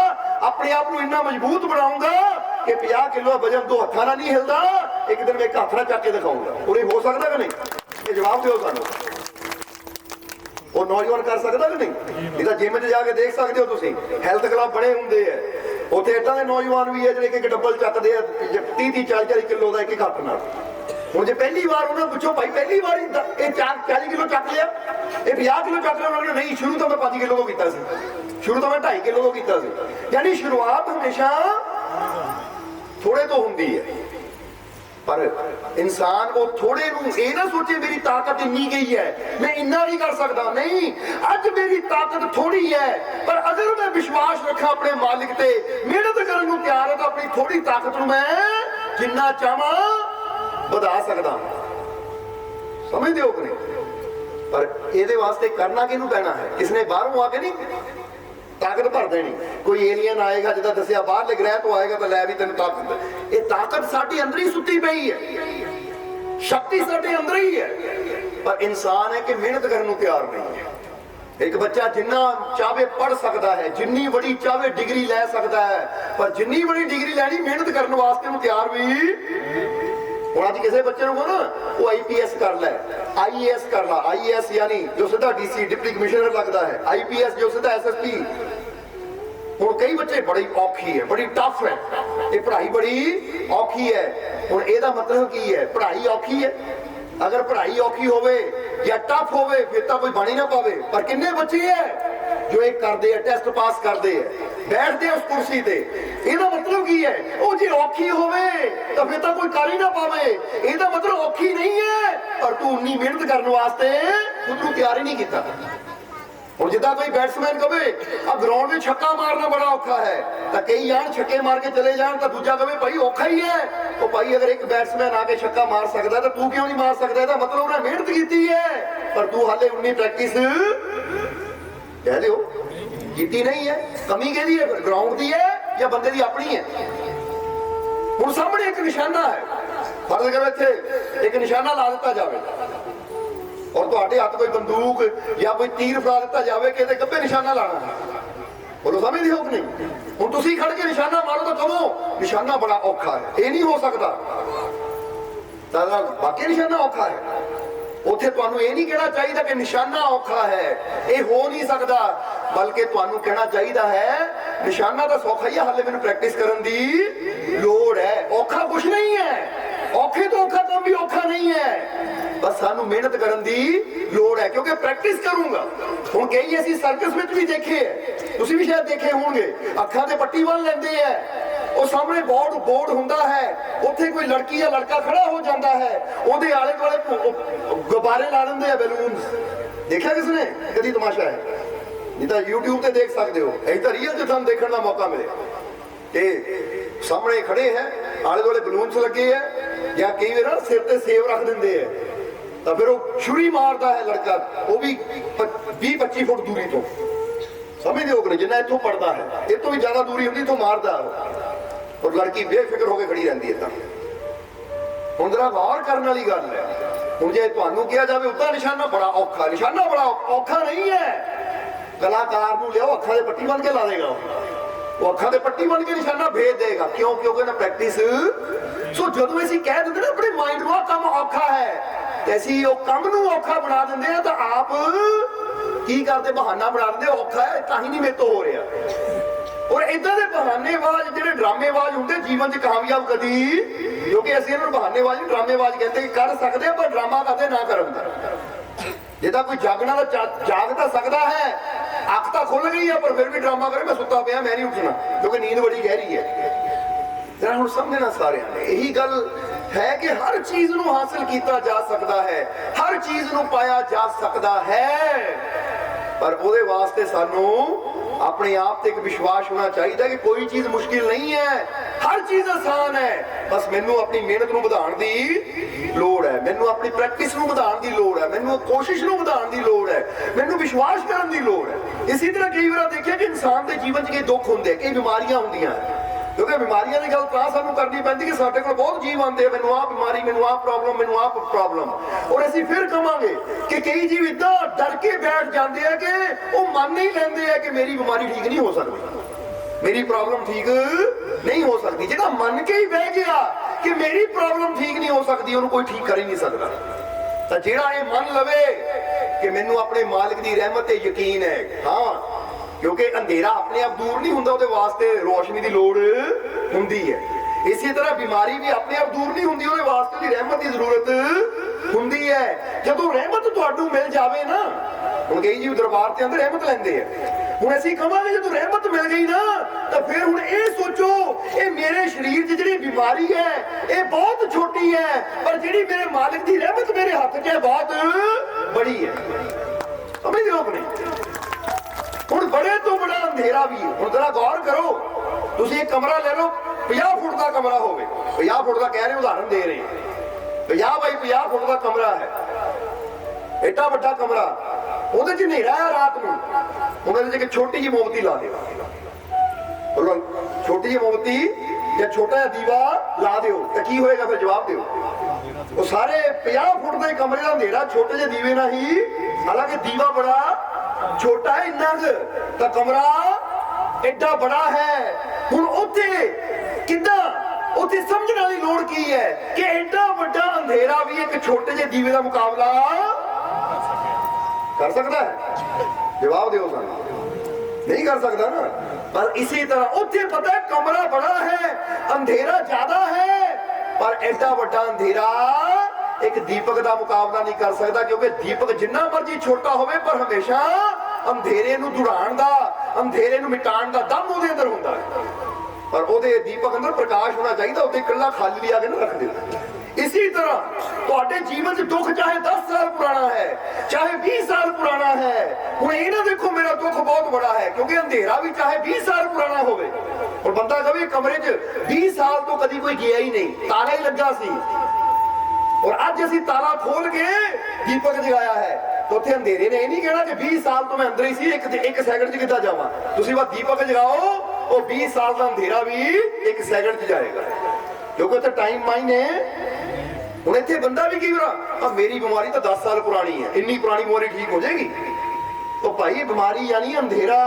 अपने आप को इतना मजबूत बनाऊंगा कि 50 किलो वजन दो हथा ना नहीं हिलदा, एक दिन मैं एक हथ ना चक के दिखाऊंगा। पूरी हो सकता कि नहीं? ये जवाब दो सानू। वो नौजवान कर सकता कि नहीं? इधर जिम च जाके देख सकते हो तुसीं, हेल्थ क्लब बने होंगे है, उत्थे इदां दे नौजवान भी है जिहड़े एक डब्बल चकदे 30-30 40-40 किलो का एक एक हथ नाल। हुण जे पहली बार उन्होंने पूछो भाई पहली बार ये 40 किलो चक लिया, ये 50 किलो चक लिया, उन्होंने नहीं शुरू तो मैं 5 किलो तो किया सी, शुरू तो मैं 2.5 किलो तो किया सी। यानी शुरुआत हमेशा थोड़े तो होंदी है, पर इंसान वो थोड़े नूं ये ना सोचे मेरी ताकत इन्नी गई है मैं इन्ना नहीं कर सकता, नहीं, अज मेरी ताकत थोड़ी है पर अगर मैं विश्वास रखा अपने मालिक ते, मेहनत करने को तैयार है तो अपनी थोड़ी ताकत नूं मैं जिन्ना चाहां बढ़ा सकदा। समझदे हो कि नहीं? पर इहदे वास्ते करना किहनूं पैना है? किसने बाहरों आके नहीं ताकत भर देनी। कोई एलियन आएगा जिदा दसिया बाहरले ग्रह तो आएगा तो लै भी तेन ताकत, ये ताकत साडे अंदर ही सुती पई है, शक्ति साडे अंदर ही है, पर इंसान है कि मेहनत करने को तैयार नहीं है। एक बच्चा जिन्ना चाहे पढ़ सकता है, जिन्नी बड़ी चाहे डिग्री लै सकता है, पर जिन्नी बड़ी डिग्री लैनी मेहनत करने वास्ते तैयार भी। हुण अज किसी बच्चे को ना वो IPS कर लै, IAS कर ला, IAS यानी जो सीधा DC डिप्टी कमिश्नर लगता है, IPS जो सीधा SSP। हुण कई बच्चे बड़ी औखी है, बड़ी टफ है, ये पढ़ाई बड़ी औखी है। हुण एदा मतलब की है? पढ़ाई औखी है, अगर पढ़ाई औखी होवे या टफ होवे फिर तो कोई बन ही ना पावे। पर किन्ने बच्चे है जो एक करते हैं, टेस्ट पास करते हैं, बैठते हैं उस कुर्सी ते, ਇਹਦਾ मतलब की है? वो जे औखी होवे तो फिर तो कोई कर ही ना पावे, ਇਹਦਾ मतलब औखी नहीं है पर तू उन्नी मेहनत करने वास्ते खुद को तैयार ही नहीं किया। और जिदा कोई बैट्समैन कहे अब ग्राउंड में छक्का मारना बड़ा औखा है, तो कई जान छक्के मार के चले जान, तो दूजा कहे भाई औखा ही है। तो भाई अगर एक बैट्समैन आके छक्का मार सकता है तो तू क्यों नहीं मार सकता? इसका मतलब उन्हें मेहनत की है पर तू हाले उन्नी प्रैक्टिस कह लो की नहीं है। कमी कहती है ग्राउंड की है या बंदे की अपनी है? हुण सामने एक निशाना है, फर्ज करो इत्थे एक निशाना ला दिता जाए और तुहाडे हत्थ कोई बंदूक या कोई तीर फड़ा दिता जाए कि गब्बे निशाना लाना है, बोलो समझदी हो कि नहीं? हुण तुसीं खड़ के निशाना मारो तो कहो निशाना बड़ा औखा है, ये नहीं हो सकता, बाकी निशाना औखा है। उत्थे तुहानू ये नहीं कहना चाहिए कि निशाना औखा है, ये हो नहीं सकता, बल्कि तुहानू कहना चाहिए है निशाना तो सौखा ही है, हाले मैनू प्रैक्टिस करने की लोड़ है। औखा कुछ नहीं है, औखे तो ਔਖਾ ਕੰਮ ਵੀ ਔਖਾ ਨਹੀਂ ਹੈ, ਬਸ ਸਾਨੂੰ ਮਿਹਨਤ ਕਰਨ ਦੀ ਲੋੜ ਹੈ, ਕਿਉਂਕਿ ਪ੍ਰੈਕਟਿਸ ਕਰੂੰਗਾ। ਹੁਣ ਕਈ ਅਸੀਂ ਸਰਕਸ ਵਿੱਚ ਵੀ ਦੇਖੇ ਹੈ, ਤੁਸੀਂ ਵੀ ਸ਼ਾਇਦ ਦੇਖੇ ਹੋਣਗੇ, ਅੱਖਾਂ ਤੇ ਪੱਟੀ ਬੰਨ ਲੈਂਦੇ ਆ, ਉਹ ਸਾਹਮਣੇ ਬੋਰਡ ਹੁੰਦਾ ਹੈ, ਉੱਥੇ ਕੋਈ ਲੜਕੀ ਜਾਂ ਲੜਕਾ ਖੜਾ ਹੋ ਜਾਂਦਾ ਹੈ, ਉਹਦੇ ਆਲੇ ਦੁਆਲੇ ਗੁਬਾਰੇ ਲਾ ਦਿੰਦੇ ਆ, ਬੈਲੂਨਸ। ਦੇਖਿਆ ਕਿਸ ਨੇ ਕਦੀ ਤਮਾਸ਼ਾ ਹੈ? ਨਹੀਂ ਤਾਂ YouTube ਤੇ ਦੇਖ ਸਕਦੇ ਹੋ, ਇਹ ਤਾਂ ਰੀਅਲ 'ਚ ਤੁਹਾਨੂੰ ਦੇਖਣ ਦਾ ਮੌਕਾ ਮਿਲੇ। ਤੇ ਸਾਹਮਣੇ ਖੜੇ ਹੈ, ਆਲੇ ਦੁਆਲੇ ਬਲੂਨਸ ਲੱਗੇ ਹੈ, ਜਾਂ ਕਈ ਵਾਰ ਸਿਰ ਤੇ ਸੇਬ ਰੱਖ ਦਿੰਦੇ ਹੈ, ਤਾਂ ਫਿਰ ਉਹ ਛੁਰੀ ਮਾਰਦਾ ਹੈ ਲੜਕਾ, ਉਹ ਵੀ 20-25 ਫੁੱਟ ਦੂਰੀ ਤੋਂ। ਸਮਝਦੇ ਹੋ ਕਿ ਜਿੰਨਾ ਇੱਥੋਂ ਪੜਦਾ ਹੈ, ਇਹ ਤੋਂ ਵੀ ਜ਼ਿਆਦਾ ਦੂਰੀ ਹੁੰਦੀ ਤੋਂ ਮਾਰਦਾ, ਔਰ ਲੜਕੀ ਬੇਫਿਕਰ ਹੋ ਕੇ ਖੜੀ ਰਹਿੰਦੀ ਹੈ। ਤਾਂ ਹੁਣ ਜਰਾ ਗੌਰ ਕਰਨ ਵਾਲੀ ਗੱਲ ਹੈ। ਹੁਣ ਜੇ ਤੁਹਾਨੂੰ ਕਿਹਾ ਜਾਵੇ ਉਹਦਾ ਨਿਸ਼ਾਨਾ ਬੜਾ ਔਖਾ, ਨਿਸ਼ਾਨਾ ਬੜਾ ਔਖਾ ਨਹੀਂ ਹੈ। ਕਲਾਕਾਰ ਨੂੰ ਲਿਆਓ, ਅੱਖਾਂ ਦੇ ਪੱਟੀ ਬੰਨ ਕੇ ਲਾ ਦੇਗਾ, ਉਹ ਅੱਖਾਂ ਦੇ ਪੱਟੀ ਬੰਨ ਕੇ ਨਿਸ਼ਾਨਾ ਭੇਜ ਦੇਗਾ। ਕਿਉਂ? ਕਿਉਂਕਿ ਨਾ ਪ੍ਰੈਕਟਿਸ। ਸੋ ਜਦੋਂ ਅਸੀਂ ਕਹਿ ਦਿੰਦੇ ਨਾ ਆਪਣੇ ਮਾਈਂਡ ਨੂੰ ਆਹ ਕੰਮ ਔਖਾ ਹੈ, ਤੇ ਅਸੀਂ ਉਹ ਕੰਮ ਨੂੰ ਔਖਾ ਬਣਾ ਦਿੰਦੇ ਆ, ਤਾਂ ਆਪ ਕੀ ਕਰਦੇ? ਬਹਾਨਾ ਬਣਾ ਦਿੰਦੇ, ਔਖਾ ਹੈ ਤਾਂ ਹੀ ਨਹੀਂ ਮੇਰੇ ਤੋਂ ਹੋ ਰਿਹਾ। ਔਰ ਇਦਾਂ ਦੇ ਬਹਾਨੇਬਾਜ਼ ਜਿਹੜੇ ਡਰਾਮੇਬਾਜ਼ ਹੁੰਦੇ, ਜੀਵਨ 'ਚ ਕਾਮਯਾਬ ਕਦੀ, ਕਿਉਂਕਿ ਅਸੀਂ ਇਹਨਾਂ ਨੂੰ ਬਹਾਨੇਬਾਜ਼ ਡਰਾਮੇਬਾਜ਼ ਕਹਿੰਦੇ ਕਿ ਕਰ ਸਕਦੇ ਆ, ਪਰ ਡਰਾਮਾ ਕਦੇ ਨਾ ਕਰਨ ਦਾ। ਜੇ ਤਾਂ ਕੋਈ ਜਾਗਣਾ ਤਾਂ ਜਾਗ ਤਾਂ ਸਕਦਾ ਹੈ, ਅੱਖ ਤਾਂ ਖੁੱਲ ਗਈ ਹੈ, ਪਰ ਫਿਰ ਵੀ ਡਰਾਮਾ ਕਰੇ ਮੈਂ ਸੁੱਤਾ ਪਿਆ, ਮੈਂ ਨਹੀਂ ਉੱਠਣਾ, ਕਿਉਂਕਿ ਨੀਂਦ ਬੜੀ ਗਹਿਰੀ ਹੈ। ਜਰਾ ਹੁਣ ਸਮਝਣਾ ਸਾਰਿਆਂ ਨੇ, ਇਹੀ ਗੱਲ ਹੈ ਕਿ ਹਰ ਚੀਜ਼ ਨੂੰ ਹਾਸਲ ਕੀਤਾ ਜਾ ਸਕਦਾ ਹੈ, ਹਰ ਚੀਜ਼ ਨੂੰ ਪਾਇਆ ਜਾ ਸਕਦਾ ਹੈ, ਪਰ ਉਹਦੇ ਵਾਸਤੇ ਸਾਨੂੰ ਆਪਣੇ ਆਪ ਤੇ ਇੱਕ ਵਿਸ਼ਵਾਸ ਹੋਣਾ ਚਾਹੀਦਾ ਕਿ ਕੋਈ ਚੀਜ਼ ਮੁਸ਼ਕਿਲ ਨਹੀਂ ਹੈ, ਹਰ ਚੀਜ਼ ਆਸਾਨ ਹੈ। ਬਸ ਮੈਨੂੰ ਆਪਣੀ ਮਿਹਨਤ ਨੂੰ ਵਧਾਉਣ ਦੀ ਲੋੜ ਹੈ, ਮੈਨੂੰ ਆਪਣੀ ਪ੍ਰੈਕਟਿਸ ਨੂੰ ਵਧਾਉਣ ਦੀ ਲੋੜ ਹੈ, ਮੈਨੂੰ ਕੋਸ਼ਿਸ਼ ਨੂੰ ਵਧਾਉਣ ਦੀ ਲੋੜ ਹੈ, ਮੈਨੂੰ ਵਿਸ਼ਵਾਸ ਕਰਨ ਦੀ ਲੋੜ ਹੈ। ਇਸੇ ਤਰ੍ਹਾਂ ਕਈ ਵਾਰ ਦੇਖਿਆ ਕਿ ਇਨਸਾਨ ਦੇ ਜੀਵਨ 'ਚ ਕਈ ਦੁੱਖ ਹੁੰਦੇ, ਕਈ ਬਿਮਾਰੀਆਂ ਹੁੰਦੀਆਂ, ਕਿਉਂਕਿ ਬਿਮਾਰੀਆਂ ਦੀ ਗੱਲ ਤਾਂ ਸਾਨੂੰ ਕਰਨੀ ਪੈਂਦੀ ਕਿ ਸਾਡੇ ਕੋਲ ਬਹੁਤ ਜੀਵ ਆਉਂਦੇ ਆ, ਮੈਨੂੰ ਆਹ ਬਿਮਾਰੀ, ਮੈਨੂੰ ਆਹ ਪ੍ਰੋਬਲਮ, ਮੈਨੂੰ ਆਹ ਪ੍ਰੋਬਲਮ, ਔਰ ਅਸੀਂ ਫਿਰ ਕਵਾਂਗੇ ਕਿ ਕਈ ਜੀਵ ਇੱਦਾਂ ਡਰ ਕੇ ਬੈਠ ਜਾਂਦੇ ਆ ਕਿ ਉਹ ਮੰਨ ਹੀ ਲੈਂਦੇ ਆ ਕਿ ਮੇਰੀ ਬਿਮਾਰੀ ਠੀਕ ਨਹੀਂ ਹੋ ਸਕਦੀ, ਮੇਰੀ ਪ੍ਰੋਬਲਮ ਠੀਕ ਨਹੀਂ ਹੋ ਸਕਦੀ। ਜਿਹੜਾ ਮੰਨ ਕੇ ਹੀ ਬਹਿ ਗਿਆ ਕਿ ਮੇਰੀ ਪ੍ਰੋਬਲਮ ਠੀਕ ਨਹੀਂ ਹੋ ਸਕਦੀ, ਉਹਨੂੰ ਕੋਈ ਠੀਕ ਕਰ ਹੀ ਨਹੀਂ ਸਕਦਾ। ਤਾਂ ਜਿਹੜਾ ਇਹ ਮੰਨ ਲਵੇ ਕਿ ਮੈਨੂੰ ਆਪਣੇ ਮਾਲਿਕ ਦੀ ਰਹਿਮਤ ਤੇ ਯਕੀਨ ਹੈ, ਹਾਂ, ਕਿਉਂਕਿ ਅੰਧੇਰਾ ਆਪਣੇ ਆਪ ਦੂਰ ਨਹੀਂ ਹੁੰਦਾ, ਉਹਦੇ ਵਾਸਤੇ ਰੋਸ਼ਨੀ ਦੀ ਲੋੜ ਹੁੰਦੀ ਹੈ। ਇਸੇ ਤਰ੍ਹਾਂ ਬਿਮਾਰੀ ਵੀ ਆਪਣੇ ਆਪ ਦੂਰ ਨਹੀਂ ਹੁੰਦੀ, ਉਹਦੇ ਵਾਸਤੇ ਉਹਦੀ ਰਹਿਮਤ ਦੀ ਜ਼ਰੂਰਤ ਹੁੰਦੀ ਹੈ। ਜਦੋਂ ਰਹਿਮਤ ਤੁਹਾਨੂੰ ਮਿਲ ਜਾਵੇ ਨਾ, ਹੁਣ ਕਈ ਜੀ ਦਰਬਾਰ ਤੇ ਅੰਦਰ ਰਹਿਮਤ ਲੈਂਦੇ ਆ, ਹੁਣ ਅਸੀਂ ਕਹਾਂਗੇ ਜਦੋਂ ਰਹਿਮਤ ਮਿਲ ਗਈ ਨਾ, ਤਾਂ ਫਿਰ ਹੁਣ ਇਹ ਸੋਚੋ ਇਹ ਮੇਰੇ ਸਰੀਰ 'ਚ ਜਿਹੜੀ ਬਿਮਾਰੀ ਹੈ ਇਹ ਬਹੁਤ ਛੋਟੀ ਹੈ, ਪਰ ਜਿਹੜੀ ਮੇਰੇ ਮਾਲਿਕ ਦੀ ਰਹਿਮਤ ਮੇਰੇ ਹੱਥ 'ਚ ਹੈ ਬਹੁਤ ਬੜੀ ਹੈ। ਸਮਝਦੇ ਹੋ ਕਿ ਨਹੀਂ? ਹੁਣ ਬੜੇ ਤੋਂ ਬੜਾ ਅੰਧੇਰਾ ਵੀ ਹੈ। ਹੁਣ ਜਰਾ ਗੌਰ ਕਰੋ, ਤੁਸੀਂ ਇੱਕ ਕਮਰਾ ਲੈ ਲਓ, 50 ਫੁੱਟ ਦਾ ਕਮਰਾ ਹੋਵੇ, 50 ਫੁੱਟ ਦਾ ਕਹਿ ਰਹੇ, ਉਦਾਹਰਨ ਦੇ ਰਹੇ, 50 ਬਾਈ 50 ਫੁੱਟ ਦਾ ਕਮਰਾ ਹੈ, ਏਡਾ ਵੱਡਾ ਕਮਰਾ, ਉਹਦੇ 'ਚ ਹਨੇਰਾ ਹੈ ਰਾਤ ਨੂੰ, ਉਹਦੇ 'ਚ ਇੱਕ ਛੋਟੀ ਜਿਹੀ ਮੋਮਬੱਤੀ ਲਾ ਦਿਓ, ਛੋਟੀ ਜਿਹੀ ਮੋਮਬੱਤੀ ਜਾਂ ਛੋਟਾ ਜਿਹਾ ਦੀਵਾ ਲਾ ਦਿਓ, ਤਾਂ ਕੀ ਹੋਏਗਾ? ਫਿਰ ਜਵਾਬ ਦਿਓ। ਉਹ ਸਾਰੇ 50 ਫੁੱਟ ਦੇ ਕਮਰੇ ਦਾ ਹਨੇਰਾ ਛੋਟੇ ਜਿਹੇ ਦੀਵੇ ਨਾਲ ਹੀ, ਹਾਲਾਂਕਿ ਦੀਵਾ ਬੜਾ ਛੋਟਾ ਹੈ, ਇੰਨਾ ਕੁ ਤਾਂ ਕਮਰਾ ਐਡਾ ਬੜਾ ਹੈ। ਹੁਣ ਉੱਥੇ ਕਿੱਦਾਂ, ਉੱਥੇ ਸਮਝਣ ਵਾਲੀ ਲੋੜ ਕੀ ਹੈ ਕਿ ਐਡਾ ਵੱਡਾ ਅੰਧੇਰਾ ਵੀ ਇੱਕ ਛੋਟੇ ਜਿਹੇ ਦੀਵੇ ਦਾ ਮੁਕਾਬਲਾ ਕਰ ਸਕਦਾ ਹੈ? ਜਵਾਬ ਦਿਓ ਸਾਨੂੰ, ਨਹੀਂ ਕਰ ਸਕਦਾ ਨਾ। ਪਰ ਇਸੇ ਤਰ੍ਹਾਂ ਉੱਥੇ ਪਤਾ ਹੈ ਕਮਰਾ ਬੜਾ ਹੈ, ਅੰਧੇਰਾ ਜ਼ਿਆਦਾ ਹੈ, ਪਰ ਐਡਾ ਵੱਡਾ ਅੰਧੇਰਾ ਇੱਕ ਦੀਪਕ ਦਾ ਮੁਕਾਬਲਾ ਨਹੀਂ ਕਰ ਸਕਦਾ, ਕਿਉਂਕਿ ਦੀਪਕ ਜਿੰਨਾ ਮਰਜ਼ੀ ਛੋਟਾ ਹੋਵੇ ਪਰ ਹਮੇਸ਼ਾ ਅੰਧੇਰੇ ਨੂੰ ਦੂਰਾਉਣ ਦਾ, ਅੰਧੇਰੇ ਨੂੰ ਮਿਟਾਉਣ ਦਾ ਦਮ ਉਹਦੇ ਅੰਦਰ ਹੁੰਦਾ ਹੈ। ਪਰ ਉਹਦੇ ਦੀਪਕ ਅੰਦਰ ਪ੍ਰਕਾਸ਼ ਹੋਣਾ ਚਾਹੀਦਾ, ਉੱਤੇ ਇਕੱਲਾ ਖਾਲੀ ਲਿਆ ਕੇ ਨਾ ਰੱਖ ਦਿੰਦਾ। ਇਸੇ ਤਰ੍ਹਾਂ ਤੁਹਾਡੇ ਜੀਵਨ 'ਚ ਦੁੱਖ ਚਾਹੇ 10 ਸਾਲ ਪੁਰਾਣਾ ਹੈ, ਚਾਹੇ 20 ਸਾਲ ਪੁਰਾਣਾ ਹੈ, ਹੁਣ ਇਹ ਨਾ ਦੇਖੋ ਮੇਰਾ ਦੁੱਖ ਬਹੁਤ ਬੜਾ ਹੈ, ਕਿਉਂਕਿ ਅੰਧੇਰਾ ਵੀ ਚਾਹੇ 20 ਸਾਲ ਪੁਰਾਣਾ ਹੋਵੇ। ਹੁਣ ਬੰਦਾ ਕਹੇ ਕਮਰੇ 'ਚ 20 ਸਾਲ ਤੋਂ ਕਦੀ ਕੋਈ ਗਿਆ ਹੀ ਨਹੀਂ, ਤਾਲਾ ਹੀ ਲੱਗਾ ਸੀ, ਔਰ ਅੱਜ ਅਸੀਂ ਤਾਲਾ ਖੋਲ ਕੇ ਦੀਪਕ ਜਗਾਇਆ ਹੈ, ਤਾਂ ਉੱਥੇ ਅੰਧੇਰੇ ਨੇ ਇਹ ਨਹੀਂ ਕਹਿਣਾ ਕਿ 20 ਸਾਲ ਤੋਂ ਮੈਂ ਅੰਦਰ ਹੀ ਸੀ, ਇੱਕ ਸੈਕਿੰਡ 'ਚ ਕਿੱਦਾਂ ਜਾਵਾਂ। ਤੁਸੀਂ ਬਸ ਦੀਪਕ ਜਗਾਓ, ਉਹ 20 ਸਾਲ ਦਾ ਅੰਧੇਰਾ ਵੀ ਇੱਕ ਸੈਕਿੰਡ 'ਚ ਜਾਏਗਾ, ਕਿਉਂਕਿ ਉੱਥੇ ਟਾਈਮ ਮਾਈਨ ਹੈ। ਹੁਣ ਇੱਥੇ ਬੰਦਾ ਵੀ ਕੀ ਕਰਾਂ, ਮੇਰੀ ਬਿਮਾਰੀ ਤਾਂ 10 ਸਾਲ ਪੁਰਾਣੀ ਹੈ, ਇੰਨੀ ਪੁਰਾਣੀ ਬਿਮਾਰੀ ਠੀਕ ਹੋ ਜਾਏਗੀ? ਉਹ ਭਾਈ ਬਿਮਾਰੀ ਯਾਨੀ ਅੰਧੇਰਾ,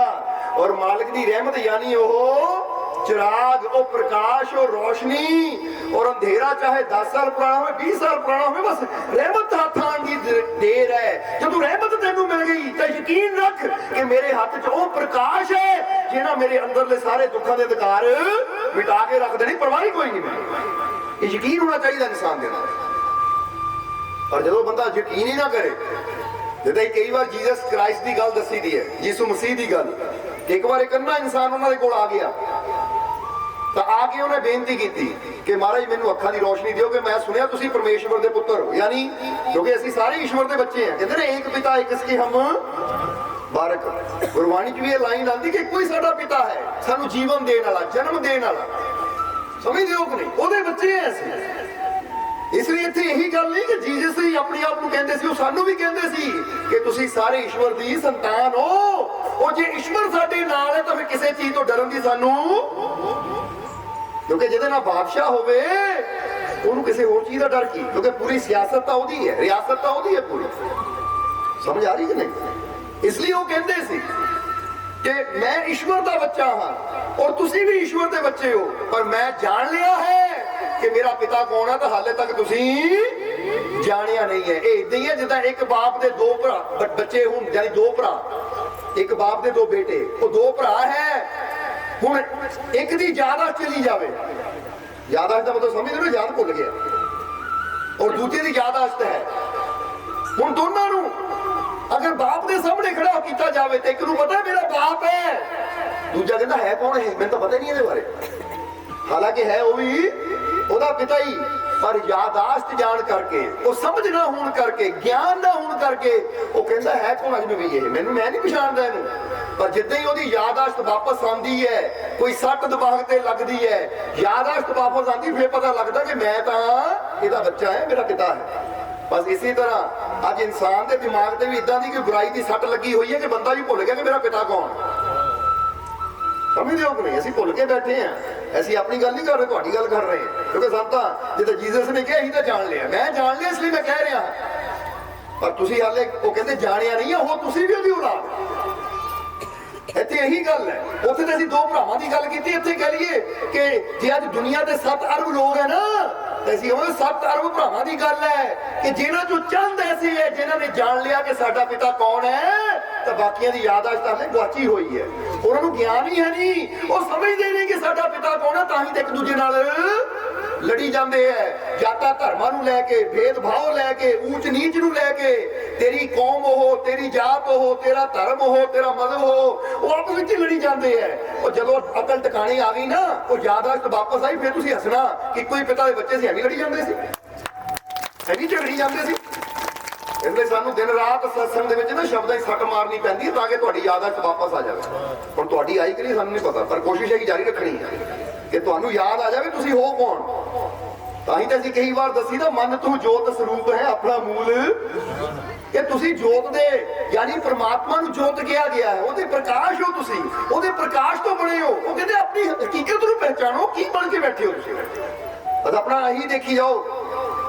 ਔਰ ਮਾਲਿਕ ਦੀ ਰਹਿਮਤ ਯਾਨੀ ਉਹ चिराग, ओ प्रकाश, ओ रोशनी, और अंधेरा चाहे 10 साल पुराना हो, 20 साल पुराना हो, बस रहमत हाथ आने की देर है। जब रहमत तेनू मिल गई तो यकीन रख कि मेरे हाथ च ओ प्रकाश है जिन्हें मेरे अंदरले सारे दुखों के अधिकार मिटा के रख देने, परवाह कोई नहीं। मैं यकीन होना चाहिए इंसान के अंदर। पर जो बंदा यकीन ही ना करे, जिदा कई बार जीसस क्राइस्ट की गल दसी दी है, यीशु मसीह की गल, एक बार एक अन्ना इंसान उन्होंने कोल आ गया तो आके उन्हें बेनती की कि महाराज मैनू अखा की रोशनी दिओ कि मैं सुनिया तुसी परमेश्वर के पुत्र हो, यानी क्योंकि असी सारे ईश्वर के बच्चे हैं। कहते हैं एक पिता एक इसके हम बारक। गुरबाणी च भी ये लाइन आती कि कोई साडा पिता है सानू जीवन देने वाला, जन्म देने वाला, समझदे हो कि नहीं, ओहदे बच्चे हैं असीं। इसलिए इत्थे यही गल नहीं कि जीसस ही अपने आप को कहते सी, सानू भी कहते सी कि तुसी सारे ईश्वर की संतान हो। और जे ईश्वर साडे नाल है तो फिर किसी चीज तो डरन की सानू, क्योंकि जिहदे नाल बादशाह होवे उहनूं किसी होर चीज का डर की, क्योंकि पूरी सियासत तो उहदी है, रियासत तो उहदी है पूरी। समझ आ रही कि नहीं? इसलिए वो कहते सी कि मैं ईश्वर का बच्चा हाँ और तुसी भी ईश्वर के बच्चे हो, पर मैं जान लिया है कि मेरा पिता कौन है, तो हाले तक तुसी जानिया नहीं है। ये इदां ही है जिद्दां एक बाप दे दो भरा बच्चे होण, यानी दो भरा, एक बाप दे दो बेटे, वो दो भरा है, हुण एक दी यादाश्त चली जावे, यादाश्त का मतलब समझ लो, याद भुल गया, और दूजे की यादाश्त है, हुण दोनों नूं अगर बाप के सामने खड़ा किया जाए तो एक नूं पता है मेरा बाप है, दूजा कहता है कौन है, मैं तो पता नहीं इसके बारे, हालांकि है वो भी ओदा पिता ही, पर यादाश्त जान करके, वो समझ ना होने करके, ज्ञान ना होने करके, वो कहता है कौन अजनबी है, मैनू मैं नहीं पछाणदा इहनूं। पर जिद्दां ही ओदी यादाश्त वापस आती है, कोई सट दिमाग ते लगदी है, यादाश्त वापस आती, फिर पता लगता कि मैं तो इहदा बच्चा है, मेरा पिता है। बस इसी तरह अज इंसान के दिमाग से भी इदां दी कोई बुराई की सट लगी हुई है कि बंदा भी भुल गया कि मेरा पिता कौन। समझते हो कि नहीं? असीं भुल के बैठे हैं, असीं अपनी गल नहीं कर रहे, तुहाडी गल कर रहे हैं, क्योंकि सब तो जिद्दां जीसस ने कहा असीं तो जान लिया, मैं जान लिया इसलिए मैं कह रहा, पर तुसीं हाले वो कहते जानिया नहीं है, हो तुसीं भी उहदी औलाद। इत्थे यही गल है, उत्थे तो असीं दो भरावां दी गल कीती, इत्थे कह लईए कि जे अज दुनिया के 7 अरब लोग है ना, तो असीं कहांगे 7 अरब भरावां दी गल है कि जिन्हां चों चंद ऐसे है जिन्हां ने जान लिया कि साडा पिता कौन है, तो बाकियां दी यादाश्त हाले गुआची हुई है, उन्हां नूं ज्ञान ही है नहीं, वो समझदे नहीं कि साडा पिता कौन है, तां ही ते एक दूजे नाल लड़ी जाते हैं, जाता धर्मां नूं लैके, भेदभाव लैके, ऊंच नीच नूं लैके, तेरी कौम हो, तेरी जात हो, तेरा धर्म हो, तेरा मजहब हो, वो आपस विच लड़ी जाते हैं। और जदों अकल टिकाणे आ गई ना, वो यादाश्त वापस आई, फिर तुसीं हसना कि कोई पिता दे बच्चे सी एवं लड़ी जाते सी, एवं झगड़ी जाते सी। इसलिए सानू दिन रात सत्संग दे विच ना शब्दां दी सट मारनी पैंदी है ताकि तुहाडी यादाश्त वापस आ जाए। हुण तुहाडी आई कि नहीं सानू नहीं पता, पर कोशिश है कि जारी रखनी है कि तुहानू याद आ जाए तुसीं हो कौन। ताही तो असीं कई बार दसी ना, मन तू जोत स्वरूप है अपना मूल, कि तुसीं जोत दे यानी परमात्मा नू जोत किया गया है, ओहदे प्रकाश हो, तुसीं ओहदे प्रकाश तो बने हो। वो कहते अपनी हकीकत नू पहचानो, की बन के बैठे हो तुसीं, बस अपना यही देखी जाओ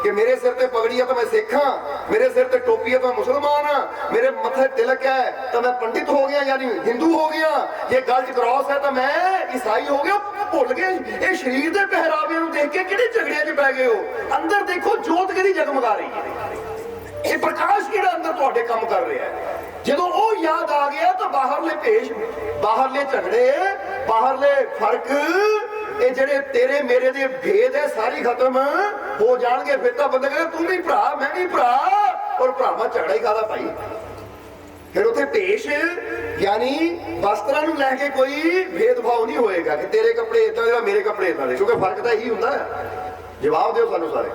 कि मेरे सिर ते पगड़ी है तो मैं सिख हाँ, मेरे सिर ते टोपी है तो मैं मुसलमान हाँ, मेरे मथे तिलक है तो मैं पंडित हो गया यानी हिंदू हो गया, ये गल च क्रॉस है तो मैं ईसाई हो गया। भुल गए ये शरीर के पहरावे नूं देख के किहड़े झगड़ियां च पै गए हो। अंदर देखो जोत किहड़ी जगमगा रही है, ये प्रकाश किहड़ा अंदर तुहाडे काम कर रहा है। जदों वो याद आ गया तो बाहरले भेष, बाहरले झगड़े, बाहरले फर्क, ये जेडे तेरे मेरे दे भेद है सारी खत्म हो जाएंगे। फिर तो बंदे कहते तू भी भरा मैं भी भरा, और भरावां झगड़ा ही काहदा भाई। फिर उत्थे भेष यानी वस्त्रां नूं लैके कोई भेदभाव नहीं होएगा कि तेरे कपड़े इदां दे मेरे कपड़े इदां दे, क्योंकि फर्क तो यही हुंदा है। जवाब दिओ सानू सारे,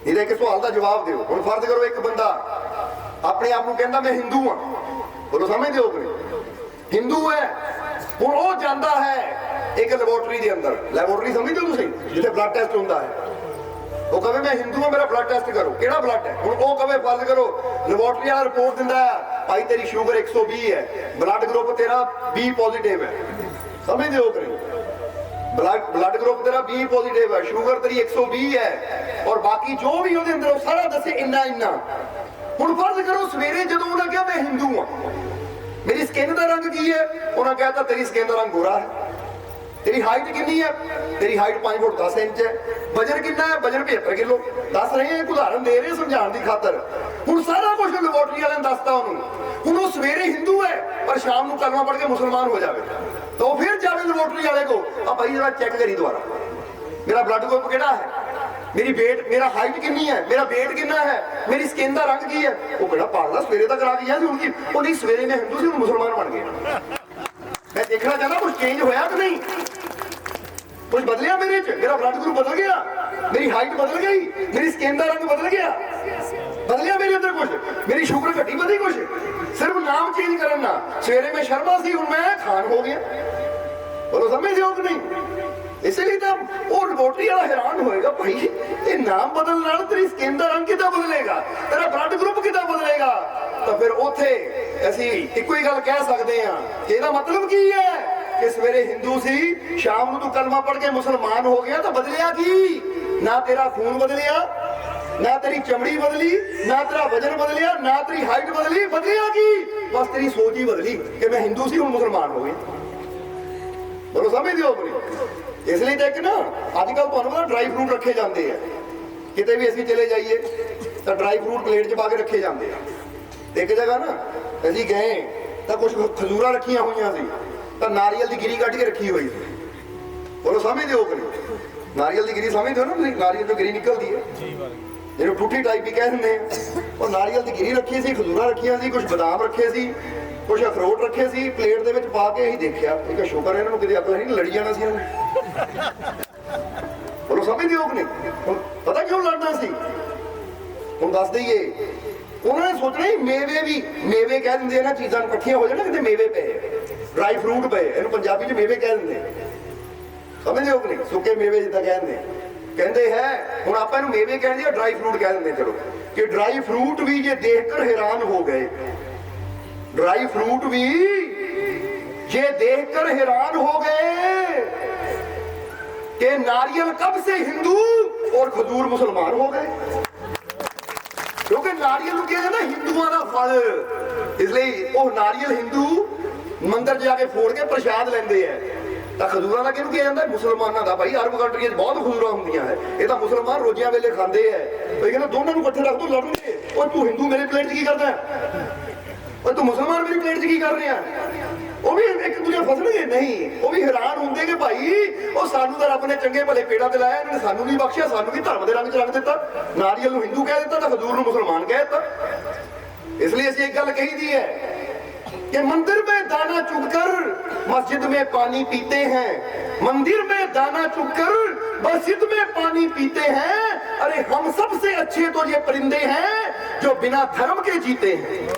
नहीं एक सवाल का जवाब दिओ। हुण फर्ज करो एक बंदा अपने आप को कहता मैं हिंदू हाँ, बोलो समझते हो कि हिंदू है, हुण वो जाता है एक लैबोरेटरी के अंदर, लैबोरेटरी समझते हो तुसीं जिथे ब्लड टेस्ट होता है, वो कहे मैं हिंदू हाँ मेरा ब्लड टेस्ट करो, केड़ा ब्लड है, हुण वो कहे फर्ज करो लैबोरेटरी वाला रिपोर्ट दिंदा है भाई तेरी शुगर 120 है, ब्लड ग्रुप तेरा बी पॉजिटिव है, समझते हो कि ब्लड ग्रुप तेरा बी पॉजिटिव है, शुगर तेरी 120 है, और बाकी जो भी ਉਹਦੇ ਅੰਦਰ सारा दसे इन्ना इन्ना। हुण फर्ज करो सवेरे जदों उन्हें कहा मैं हिंदू हाँ, मेरी स्किन का रंग की है, उन्हें कहता तेरी स्किन का रंग गोरा है, तेरी हाइट कितनी है, तेरी हाइट 5 फुट 10 इंच है, वजन कितना है, वजन 75 किलो, दस रहे हैं उदाहरण दे रहे समझाने की खातर। हुण सारा कुछ लैबोरेटरी वाले ने दसता उन्होंने, हुण वो सवेरे हिंदू है पर शाम को कलमा पढ़ के मुसलमान हो जाए, तो फिर जावे लैबोरेटरी वाले को अब भाई जरा चेक करी दोबारा मेरा ब्लड ग्रुप केड़ा है, मेरी वेट, मेरा हाइट कितनी है, मेरा वेट कितना है, मेरी स्किन का रंग की है। वो बड़ा पागला सवेरे तक करा गया उनकी, वो नहीं सवेरे में हिंदू से मुसलमान बन गए। मैं देखना चाहता कुछ चेंज होया कि नहीं, कुछ बदलिया मेरे च, मेरा ब्लड ग्रुप बदल गया, मेरी हाइट बदल गई, मेरी स्किन का रंग बदल गया, बदलिया मेरे अंदर कुछ, मेरी शुगर घटी बदी कुछ, सिर्फ नाम चेंज करना। सवेरे में शर्मा सी, हूं मैं खान हो गया। बोलो समझ हो कि नहीं? इसलिए तो वो रिपोर्टरी वाला हैरान होएगा, भाई ये नाम बदलने नाल तेरी स्किन का रंग कितना बदलेगा, तेरा ब्लड ग्रुप कितना बदलेगा। तो फिर उथे असी इको ही गल कह सकते हैं कि इसका मतलब की है कि सवेरे हिंदू सी, शाम को तू कलमा पढ़ के मुसलमान हो गया, तो बदलिया की? ना तेरा खून बदलिया, ना तेरी चमड़ी बदली, ना तेरा वजन बदलिया, ना तेरी हाइट बदली, बदलिया की? बस तेरी सोच ही बदली कि मैं हिंदू सी हूं मुसलमान हो गया। बोलो समझ दो अपनी। इसलिए तो एक ना अजकल तुहानू पता ड्राई फ्रूट रखे जाते हैं, किते भी असीं चले जाइए तो ड्राई फ्रूट प्लेट च पा के रखे जाते हैं। एक जगह ना असीं गए तो कुछ खजूरा रखिया हुई सी, तो नारियल की गिरी कट के रखी हुई थी। बोलो समझ दो अपनी, नारियल की गिरी समझते हो ना, नारियल तो गिरी निकलती है जिन्हें टूटी टाइप भी कह दें। और नारियल की गिरी रखी सी, खजूरा रखिया सी, कुछ बादाम रखे सी, कुछ अखरोट रखे सी, प्लेट दे विच पा के ही देखिया। एक शुक्र है इन्होंने किते अकल नहीं लड़ी जाना सी। बोलो समझ हो कि नहीं? पता क्यों लड़ना सी? हम दस दईए, उन्होंने सोचना ही मेवे भी, मेवे कह देंगे ना चीज़ां इकट्ठियां हो जाए, कितने मेवे पे ड्राई फ्रूट पे, इन्हों पंजाबी च मेवे कह देंगे। समझ हो कि नहीं? सुके मेवे जिदा कहते कहते हैं, हम आप मेवे कहते हैं, ड्राई फ्रूट कह देंगे। चलो कि ड्राई फ्रूट भी ये देखकर हैरान हो गए, ड्राई फ्रूट भी ये देखकर हैरान हो गए कि नारियल कब से हिंदू और खजूर मुसलमान हो गए। क्योंकि नारियल को कहते ना हिंदुओं का फल, इसलिए वो नारियल हिंदू मंदिर जाके फोड़ के प्रसाद लेंदे है। तो खजूरा का किहनू कहा जाता है? मुसलमानों का। भाई अरब कंट्री बहुत खजूरा होंदियां है, ये तो मुसलमान रोजिया वेले खाते हैं। तो कहते दोनों को इकट्ठे रख दो, लड़नगे। और तू हिंदू मेरे प्लेट च की करता है, और तू मुसलमान मेरी प्लेट च की कर रहे हैं, वो भी एक दूसरे फसणगे नहीं। वो भी हैरान होंगे कि भाई वो सानू तो रब ने चंगे भले पेड़ा ते लाया, इन्होंने सानू नहीं बख्शिया, सानू भी धर्म के रंग च रंग दिता, नारियल नूं हिंदू कह दिता तो खजूर नूं मुसलमान कह दिता। इसलिए असीं एक गल कही दी है कि मंदिर में दाना चुगकर मस्जिद में पानी पीते हैं, मंदिर में दाना चुगकर मस्जिद में पानी पीते हैं। अरे हम सबसे अच्छे तो ये परिंदे हैं जो बिना धर्म के जीते हैं।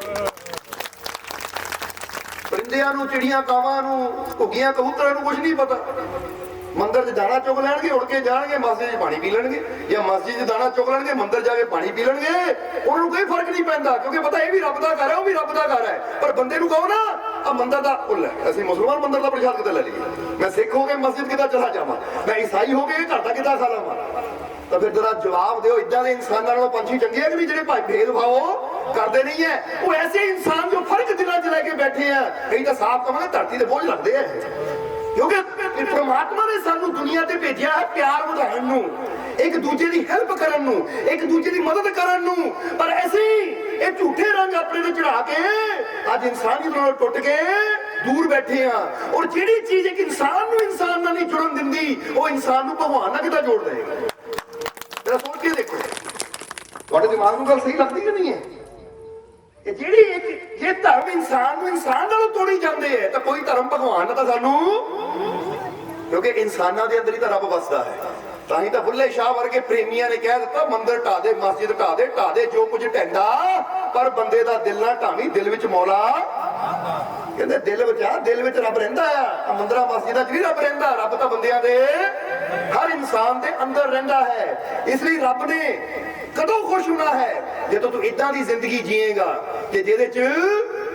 परिंदियां नूं, चिड़ियां, कावां नूं, घुग्गियां, कबूतरां नूं कुछ नहीं पता। मंदिर च दाना चुग लैणगे, उड़ के जाणगे, मस्जिद च पानी पी लैणगे, या मस्जिद च दाना चुग लैणगे, मंदिर जाके पानी पी लैणगे। उन्होंने कोई फर्क नहीं पैंदा, क्योंकि पता ये भी रब दा घर है, वो भी रब दा घर है। पर बंदे नूं कहो ना आ मंदिर दा उल है, असीं मुसलमान मंदिर दा प्रसाद किते ले लईए, मैं सिख हो के मस्जिद किदा चला जावां, मैं ईसाई हो के घर दा किदा खा लवां। तो फिर जरा जवाब दो, इदा के इंसानों नालों पंछी चंगे है कि नहीं, जिहड़े भेदभाव करते नहीं है। वो ऐसे इंसान जो फर्क दिलों च लेके बैठे हैं, कहीं तो साफ कहांगे धरती ते बोझ लगते हैं। क्योंकि परमात्मा ने सानू दुनिया ते भेजा है प्यार वधाउण नूं, एक दूजे की हेल्प करन नूं, एक दूजे की मदद करन नूं। पर ऐसे ये झूठे रंग अपने ते चढ़ा के अज इंसानियत नालों टुट के दूर बैठे हैं। और जिहड़ी चीज एक इंसान नूं इंसान नाल नहीं जुड़न दिंदी, वो इंसान नूं भगवान नाल किदां जोड़ देगा? जरा सोच के देखो, तुहाडे दिमाग नूं गल सही लगदी कि नहीं है? ਜਿਹੜੀ ਇੱਕ ਜੇ ਧਰਮ ਇਨਸਾਨ ਨੂੰ ਇਨਸਾਨ ਨਾਲੋਂ ਤੋੜੀ ਜਾਂਦੇ ਹੈ ਤਾਂ ਕੋਈ ਧਰਮ ਭਗਵਾਨ ਨਾਲ ਤਾਂ ਸਾਨੂੰ, ਕਿਉਂਕਿ ਇਨਸਾਨਾਂ ਦੇ ਅੰਦਰ ਹੀ ਤਾਂ ਰੱਬ ਵਸਦਾ ਹੈ। ਤਾਂ ਹੀ ਤਾਂ ਬੁੱਲੇ ਸ਼ਾਹ ਵਰਗੇ ਪ੍ਰੇਮੀਆਂ ਨੇ ਕਹਿ ਦਿੱਤਾ, ਮੰਦਰ ਢਾ ਦੇ, ਮਸਜਿਦ ਢਾ ਦੇ ਜੋ ਕੁਝ ਢਹਿੰਦਾ, ਪਰ ਬੰਦੇ ਦਾ ਦਿਲ ਨਾ ਢਾਵੀਂ, ਦਿਲ ਵਿੱਚ ਮੌਲਾ। ਕਹਿੰਦੇ ਦਿਲ ਵਿੱਚ ਆ, ਦਿਲ ਵਿੱਚ ਰੱਬ ਰਹਿੰਦਾ ਆ। ਮੰਦਰਾਂ ਮਸਜਿਦਾਂ 'ਚ ਨਹੀਂ ਰੱਬ ਰਹਿੰਦਾ, ਰੱਬ ਤਾਂ ਬੰਦਿਆਂ ਦੇ, ਹਰ ਇਨਸਾਨ ਦੇ ਅੰਦਰ ਰਹਿੰਦਾ ਹੈ। ਇਸ ਲਈ ਰੱਬ ਨੇ कदों खुश होना है जो तू इदा की जिंदगी जिएगा कि जिहदे च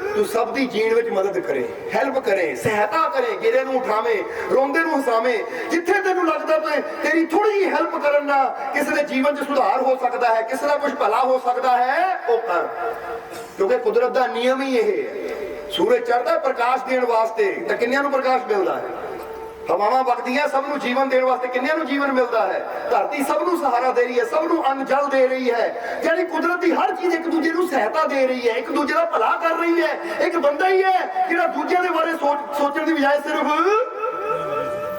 तू सब दी जीण विच मदद करे, हेल्प करे, सहायता करे, गिरे नूं उठावे, रोंदे नूं हसावे। जिथे तेनू लगदा पे तेरी थोड़ी जी हेल्प करन ना किसी दे जीवन च सुधार हो सकता है, किसी दा कुछ भला हो सकता है, वो कर। क्योंकि कुदरत दा नियम ही यह है, सूरज चढ़दा प्रकाश देण वास्ते तां किन्नियां नूं प्रकाश मिलदा है, हवावां वगदियां सब नूं जीवन देण वास्ते किन्नियां नूं जीवन मिलदा है, धरती सब नूं सहारा दे रही है, सब नूं अन्न जल दे रही है। यानी कुदरत दी हर चीज एक दूजे नूं सहायता दे रही है, एक दूजे दा भला कर रही है। एक बंदा ही है जिहड़ा दूजे दे बारे सोचण दी बजाय सिर्फ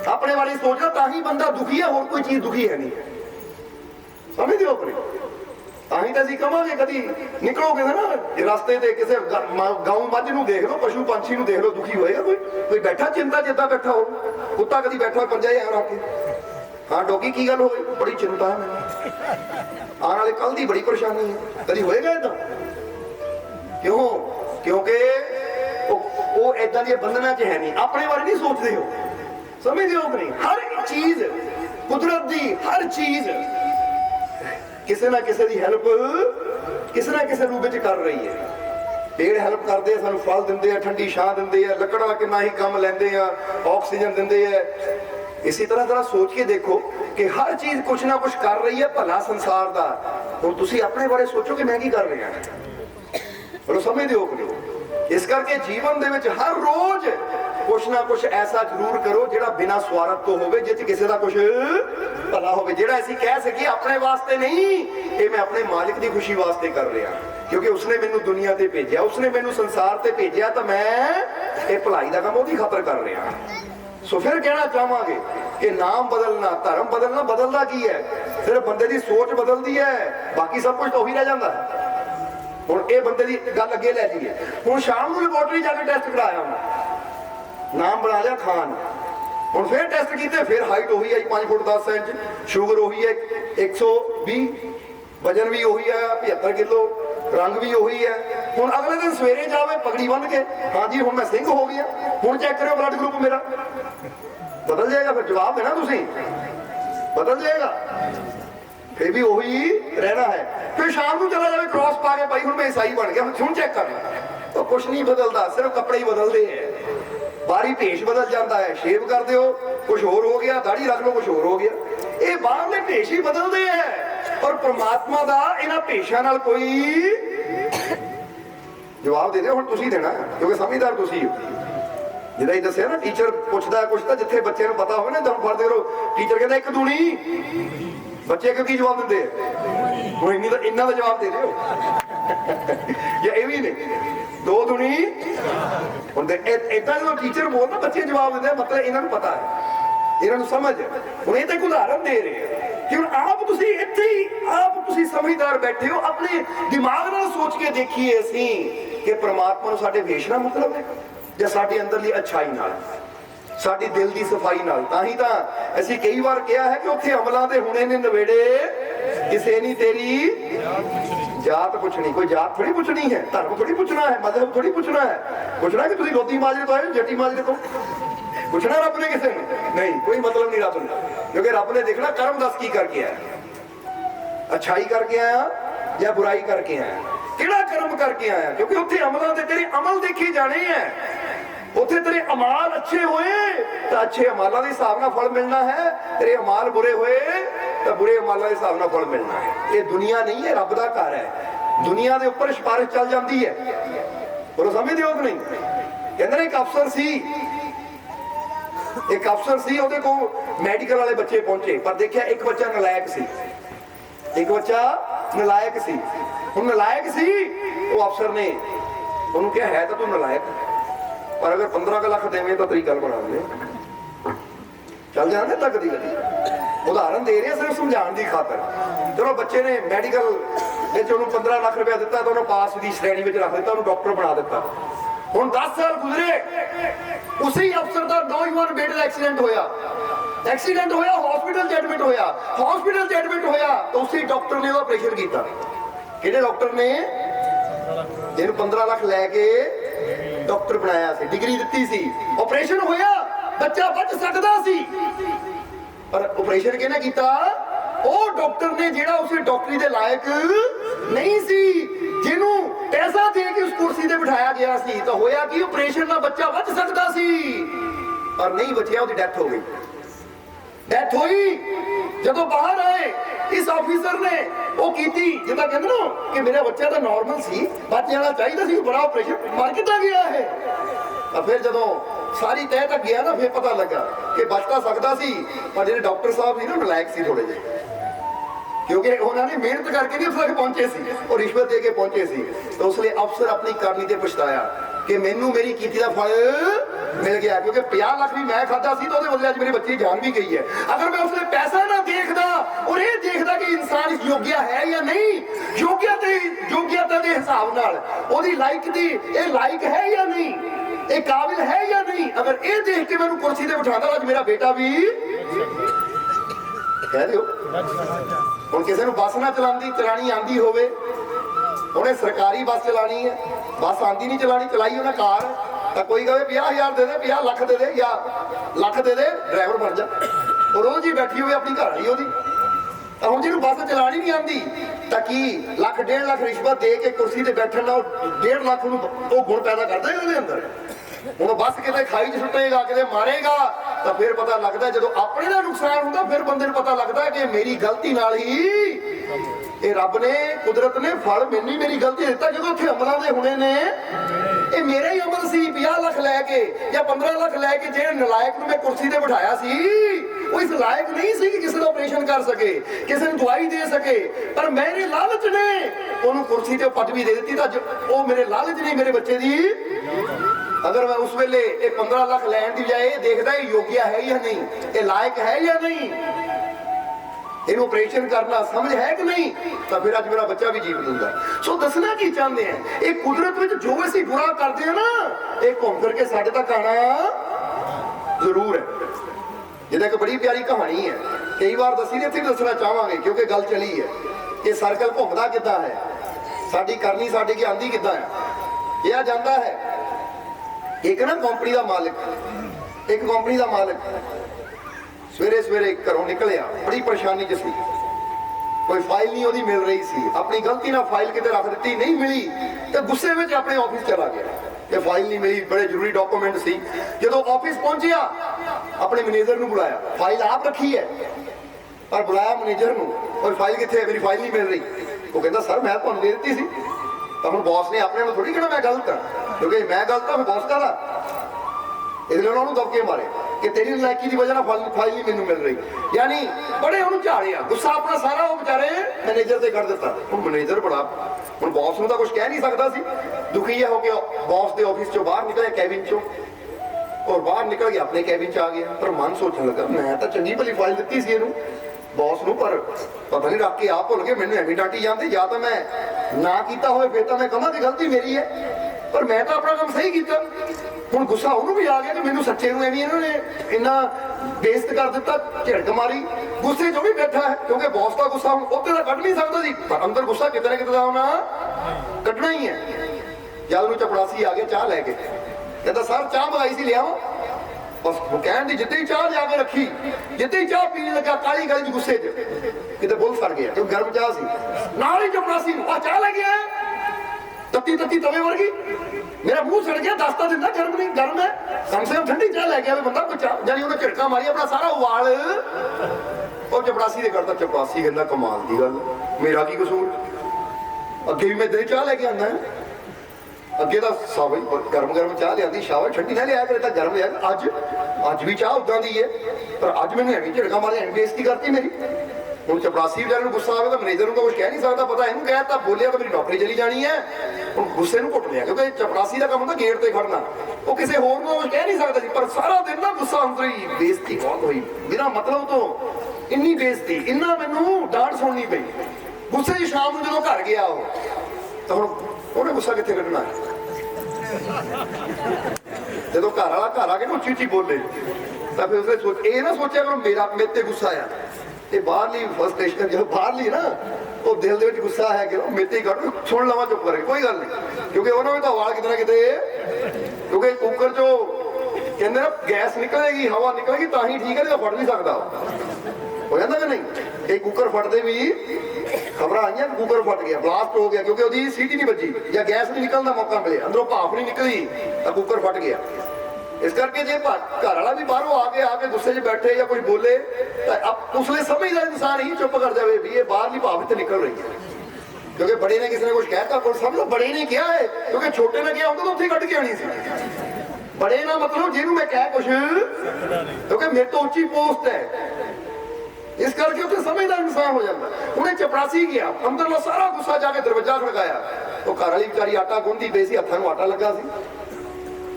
अपने बारे सोचदा, तां ही बंदा दुखी है, होर कोई चीज दुखी है नहीं। समझते हो अपने ताही तो असं कहांगे कभी निकलोगे ना रस्ते ते किसी गाँव मझ नूं देख लो पशु पंछी नूं देख लो दुखी होएगा कोई बैठा चिंता जिदा बैठा हो कुत्ता कभी बैठा पंजा ही रख के हाँ डॉगी की गल हो गई बड़ी चिंता है मैंने आने वाले कल की बड़ी परेशानी है कभी होएगा इदा क्यों क्योंकि वो इदा दी बंधना च है नहीं अपने बारे नहीं सोचते हो समझते हो नहीं हर चीज कुदरत दी हर चीज किसी ना किसी की हेल्प किसी ना किसी रूप में कर रही है पेड़ हेल्प करते हैं सानू फल दिंदे हैं ठंडी छां दिंदे हैं लकड़ा कितना ही काम लैंदे हैं ऑक्सीजन दिंदे हैं इसी तरह जरा सोच के देखो कि हर चीज कुछ ना कुछ कर रही है भला संसार का हुण तुसीं अपने बारे सोचो कि मैं की कर रहा बोलो समझदे हो कि नहीं इस करके जीवन दे विच हर रोज कुछ ना कुछ ऐसा जरूर करो जिहड़ा बिना स्वार्थ तो होवे जिस किसी का कुछ भला होवे जिहड़ा असीं कह सकीए अपने वास्ते नहीं ये मैं अपने मालिक की खुशी वास्ते कर रहा क्योंकि उसने मैनू दुनिया ते भेजा उसने मैनू संसार ते भेजा तो मैं ये भलाई का काम उसदी खातर कर रहा सो फिर कहना चाहांगे कि नाम बदलना धर्म बदलना बदलता की है सिर्फ बंदे की सोच बदलती है बाकी सब कुछ तो ही रह जाता है हुण ये बंदे की गल अगे लै जाइए हुण शाम को लैबोरेटरी जाके टेस्ट कराया नाम बना लिया खान हुण फिर टेस्ट किए फिर हाइट उही आई 5 फुट 10 इंच शुगर उही है 120 वजन भी उही है 75 किलो रंग भी उही है हुण अगले दिन सवेरे जावे पगड़ी बन के हाँ जी हुण मैं सिंह हो गया हुण चेक करो ब्लड ग्रुप मेरा बदल जाएगा फिर जवाब देना तुसीं बदल जाएगा फिर भी वही रहना है फिर शाम को चला जाए क्रॉस पा के भाई हुण मैं ईसाई बन गया हुण चेक करना तो कुछ नहीं बदलता सिर्फ कपड़े ही बदलते हैं बारी भेष बदल जाता है शेव कर दो कुछ होर हो गया दाढ़ी रख लो कुछ होर हो गया ये बाहरले भेष ही बदलते हैं और परमात्मा का इन्हां भेषां नाल कोई जवाब दे दो हुण तुसीं देना क्योंकि समझदार तुसीं हो जिदा ही दसिया ना टीचर पूछता कुछ तो जिथे बच्चे को पता हो ना तुम फड़ते रहो टीचर कहता एक दूनी बच्चे को की जवाब देंगे वो इन्ना का जवाब दे रहे हो या ये भी नहीं 2 दूनी इतना जो टीचर बोलना बच्चे जवाब देते मतलब इन्होंने पता है इन्होंने समझ हूँ ये तो एक उदाहरण दे रहे हैं कि आप तुसी इत्थे ही आप तुसी समझदार बैठे हो अपने दिमाग नाल सोच के देखिए असी कि परमात्मा नूं साडे वेश नाल मतलब है या साडे अंदरली अच्छाई नाल साडी दिल की सफाई नाल ताही तां असीं कई बार कहा है कि उत्थे अमलां दे हुणे ने नवेड़े किसे नहीं तेरी जात पूछनी कोई जात थोड़ी पूछनी है धर्म थोड़ी पूछना है मजहब थोड़ी पूछना है कि तुसीं लोधी माजरे तो आए जट्टी माजरे तो पूछना रब ने किसी ने नहीं कोई मतलब नहीं रब ने क्योंकि रब ने देखना कर्म दस की करके आया अच्छाई करके आया या बुराई करके आया किहड़ा कर्म करके आया क्योंकि उत्थे अमलों दे तेरे अमल देखे जाने हैं उत्थे तेरे अमाल अच्छे होए तो अच्छे अमालों के हिसाब नाल फल मिलना है तेरे अमाल बुरे होए तो बुरे अमालों के हिसाब नाल फल मिलना है ये दुनिया नहीं है रब दा घर है दुनिया के ऊपर सिफारिश चल जाती है बोलो समझदे हो कि नहीं कहंदे एक अफसर सी ਉਹਦੇ ਕੋਲ ਮੈਡੀਕਲ ਵਾਲੇ ਬੱਚੇ ਪਹੁੰਚੇ ਪਰ ਦੇਖਿਆ ਇੱਕ ਬੱਚਾ ਨਲਾਇਕ ਸੀ ਹੁਣ ਨਲਾਇਕ ਸੀ ਉਹ ਅਫਸਰ ਨੇ ਉਹਨੂੰ ਕਿਹਾ ਹੈ ਤਾਂ ਤੂੰ ਨਲਾਇਕ ਪਰ ਅਗਰ 15 ਲੱਖ ਦੇਵੇਂ ਤਾਂ ਤੇਰੀ ਗੱਲ ਬਣਾ ਦੇ ਚੱਲ ਜਾਂਦੇ ਤੱਕ ਦੀ ਗੱਲ ਉਦਾਹਰਨ ਦੇ ਰਿਹਾ ਸਿਰਫ ਸਮਝਾਉਣ ਦੀ ਖਾਤਰ ਚਲੋ ਬੱਚੇ ਨੇ ਮੈਡੀਕਲ ਵਿੱਚ ਉਹਨੂੰ 15 ਲੱਖ ਰੁਪਏ ਦਿੱਤਾ ਤਾਂ ਉਹਨੂੰ ਪਾਸ ਦੀ ਸ਼੍ਰੇਣੀ ਵਿੱਚ ਰੱਖ ਦਿੱਤਾ ਉਹਨੂੰ ਡਾਕਟਰ ਬਣਾ ਦਿੱਤਾ ਹੁਣ 10 ਸਾਲ ਗੁਜ਼ਰੇ उसी अफसर का नौजवान बेटे का एक्सीडेंट होया हॉस्पिटल च एडमिट होया तो उसी डॉक्टर ने ऑपरेशन किया किहड़े डॉक्टर ने जिन्हें 15 लाख लैके डॉक्टर बनाया सी डिग्री दी सी ऑपरेशन होया बच्चा बच सकता सी पर ऑपरेशन किहने कीता ਉਹ ਡਾਕਟਰ ਨੇ ਜਿਹੜਾ ਉਸੇ ਡਾਕਟਰੀ ਦੇ ਲਾਇਕ ਨਹੀਂ ਸੀ ਜਿਹਨੂੰ ਪੈਸਾ ਦੇ ਕੇ ਉਸ ਕੁਰਸੀ ਤੇ ਬਿਠਾਇਆ ਗਿਆ ਸੀ ਤਾਂ ਹੋਇਆ ਕਿ ਆਪਰੇਸ਼ਨ ਨਾਲ ਬੱਚਾ ਬਚ ਸਕਦਾ ਸੀ ਪਰ ਨਹੀਂ ਬਚਿਆ ਉਹਦੀ ਡੈਥ ਡੈਥ ਹੋਈ ਜਦੋਂ ਬਾਹਰ ਆਏ ਇਸ ਆਫੀਸਰ ਨੇ ਉਹ ਕੀਤੀ ਜਿੱਦਾਂ ਕਹਿੰਦੇ ਨਾ ਕਿ ਮੇਰਾ ਬੱਚਾ ਤਾਂ ਨਾਰਮਲ ਸੀ ਬਚ ਜਾਣਾ ਚਾਹੀਦਾ ਸੀ ਬੜਾ ਆਪਰੇਸ਼ਨ ਮਰ ਕਿੱਦਾਂ ਗਿਆ ਇਹ ਤਾਂ ਫਿਰ ਜਦੋਂ ਸਾਰੀ ਤਹਿ ਤੱਕ ਗਿਆ ਨਾ ਫਿਰ ਪਤਾ ਲੱਗਾ ਕਿ ਬਚ ਤਾਂ ਸਕਦਾ ਸੀ ਪਰ ਜਿਹੜੇ ਡਾਕਟਰ ਸਾਹਿਬ ਸੀ ਨਾ ਨਲਾਇਕ ਸੀ ਥੋੜੇ ਜਿਹੇ क्योंकि उन्होंने मेहनत करके नहीं तक पहुंचे सी और रिश्वत दे के पहुंचे सी तो उसलिए अफसर अपनी करनी ते पछताया कि मैनू मेरी कीती दा फल मिल गया क्योंकि 50 लाख भी मैं खाता सी तो बदले अज मेरे बच्चे की जान भी गई है अगर मैं उसने पैसा ना देखदा और ये देखता कि इंसान योग्य है या नहीं, योग्यता के हिसाब नाल ओदी लाइक दी ये लाइक है या नहीं, ये काबिल है या नहीं। अगर ये देख के मैं कुर्सी ते बिठाता अज मेरा बेटा भी कह दिओ हुण किसी नूं बस ना चलानी आंदी होवे, उन्हें सरकारी बस चलानी है, बस आंदी नहीं चलानी, चलाई उन्हें कार, तो कोई कहे 50,000 दे दे, 50 लाख दे दे या लाख दे दे, ड्राइवर बन जा, और रोज ही बैठी हुई अपनी घर वाली ओदी। हम जिन्होंने बस चलानी नहीं आती तो की लाख 1.5 लाख रिश्वत दे के कुर्सी से बैठन ना 1.5 लाख गुण पैदा करता है अंदर। ਹੁਣ बस किते खाई च सुटेगा किते मारेगा तो फिर पता लगता है, जो अपने का नुकसान होता फिर बंदे को पता लगता है कि मेरी गलती नाल ही ये रब ने कुदरत ने फल मैनू मेरी गलती दिता। जो उत्थे अमलों के होने ने ये मेरा ही अमल सी 50 लाख लैके या 15 लाख लैके जे नलायक नूं मैं कुर्सी ते बिठाया सी वो इस लायक नहीं सी कि किसी का ऑपरेशन कर सके, किसी ने दवाई दे सके, पर मेरे लालच ने उन्होंने कुर्सी ते पदवी दे दी। तो मेरे लालच ने मेरे बच्चे दी, अगर मैं उस वेले 15 लाख लैन की बजाय देखता है योग्य है या नहीं, ये लायक है या नहीं, इन्हें ऑपरेशन करना समझ है कि नहीं, तो फिर अज मेरा बच्चा भी जीवन दूंगा। सो दसना की चाहते हैं, ये कुदरत में जो असीं बुरा करते हैं ना, ये घूम फिर के साडे तक आना जरूर है। जिहदा एक बड़ी प्यारी कहानी है, कई बार दसी ने इत्थे दसना चाहांगे क्योंकि गल चली है कि सर्कल घूमदा किद्दां है, साडी करनी साडी की आंदी किद्दां है। यह जांदा है एक ना कंपनी का मालिक, एक कंपनी का मालिक सवेरे सवेरे घरों निकलिया, बड़ी परेशानी च सी, कोई फाइल नहीं ओदी मिल रही सी, अपनी गलती ना फाइल किते रख दी, नहीं मिली तो गुस्से में अपने ऑफिस चला गया, ये फाइल नहीं मिली, बड़े जरूरी डॉक्यूमेंट सी। जो ऑफिस पहुंचिया अपने मैनेजर को बुलाया, फाइल आप रखी है पर बुलाया मैनेजर को, और फाइल कितने, मेरी फाइल नहीं मिल रही। वो कहता सर मैं तुहानू दे दी सी, तो हम बॉस ने अपने में थोड़ी कहना मैं गलत हाँ, क्योंकि मैं गलत हाँ बॉस का था, इसलिए उन्होंने दबके मारे कि तेरी नलायकी की वजह फाइल नहीं मैनू मिल रही। यानी बड़े उन्होंने झाड़िया, गुस्सा अपना सारा वो बेचारे मैनेजर से कर दिता। हम मैनेजर बड़ा हम बॉस को तो कुछ कह नहीं सकता सी, दुखी हो गया, बॉस के ऑफिस चो बाहर निकले कैबिन चो, और बाहर निकल गया अपने कैबिन च आ गया, पर मन सोचने लगा मैं तो चंगी भली फाइल दी सी इनू बॉस नू, पर पता नहीं रख के आप भुल के मैंने एवं डांटी जाते, या तो मैं ना किया हो फिर तो मैं कहना कि गलती मेरी है, पर मैं तो अपना काम सही किया। हुण गुस्सा उन्होंने भी आ गया कि मैनू सच्चे नूं एवं इन्होंने इन्ना बेइज्जत कर दिता, झिड़क मारी, गुस्से जो भी बैठा है क्योंकि बॉस का गुस्सा हुण उत्ते तां कढ नहीं सकदा सी, पर अंदर गुस्सा किते ना किते दा होना कढना ही है। जद नूं चपड़ासी आ गया चाह लैके, कहता सर चाह मंगाई सी लिया, बस कहण दी जिद्दां ही चाह जाके रखी, जिद्दां ही चाह पीने लगा काली गली च गुस्से च किते बुल सड़ गया, क्योंकि गर्म चाह सी, नाल ही चपड़ासी नूं आ चाह लै गया तत्ती तत्ती तवे वर्गी, मेरा मुंह सड़ गया, दसता दिंदा गर्म नहीं, गर्म है, कम से कम ठंडी चाह लै गया बंदा कुछ, जानी उन्हें झिड़का मारी अपना सारा उबाल और चपड़ासी ने करता। चपड़ासी कहता कमाल की गल, मेरा की कसूर, अगे भी मैं इदां चाह लैके आंदा है, अगे तो साबज गर्म गर्म चाह लिया, शाबाश ठंडी ना लिया करे, गर्म लिया, अज भी चाह उदा दी है, पर अज मैंने एवं झिड़का मारी, एवं बेइज्जती करती मेरी। हुण चपड़ासी बेचारे नूं गुस्सा आवे तो मैनेजर नूं तो कुछ कह नहीं सकता, पता इहनूं कहता बोलिया तो मेरी नौकरी चली जानी है, हुण गुस्से नूं घुट लिया, क्योंकि चपड़ासी का काम होंदा गेट ते खड़ना, वो किसी होर नूं कुछ कह नहीं सकता सी, पर सारा दिन ना गुस्सा अंदर ही बेइज्जती बहुत हुई, बिना मतलब तो इन्नी बेइज्जती, इन्ना मैनूं डांट सुननी पई। गुस्से च शाम नूं जदों घर गया वो, तो हुण उहने गुस्सा कित्थे कढना है, जदों घर वाला घर आके उच्ची उच्ची बोले तो फिर उसने ये ना सोचा करो मेरा मेरे ते गुस्सा आया, ये बाहरली फ्रस्ट्रेशन जो बाहरली ना वो दिल दे विच गुस्सा है कि मेरे ही करो, सुन लवा चुप करके कोई गल नहीं, क्योंकि उन्होंने तो आवाज कितना किते, क्योंकि कुकर जो कहते ना गैस निकलेगी हवा निकलेगी तो ही ठीक है, नहीं तो फट नहीं सकता हो जाता कि नहीं। ये कुकर फटते भी खबर आई कुकर फट गया, ब्लास्ट हो गया, क्योंकि उसकी सीटी नहीं बजी या गैस नहीं निकलने का मौका मिले, अंदरों भाप नहीं निकली तो कुकर फट गया। इस करके जे घर वाला भी बाहरों आके गुस्से च बैठे या कुछ बोले तो उसने समझदा इंसान ही चुप कर जाए भी ये बाहरली भाप तो निकल रही है, क्योंकि बड़े ने किसी ने कुछ कहता कोई समझो बड़े ने किया है, क्योंकि छोटे ने किया होता तो उत्थे कट के आनी सी। बड़े ना मतलब जिन्हों मैं कह कुछ, क्योंकि मेरे तो उच्ची पोस्ट है, इस करके उत्थे समझदार इंसान हो जाता। उन्हें चपरासी किया, अंदरला सारा गुस्सा जाके दरवाजा खड़काया, तो घर वाली बेचारी आटा गुंदी पई सी, हत्थां नूं आटा लगा सी,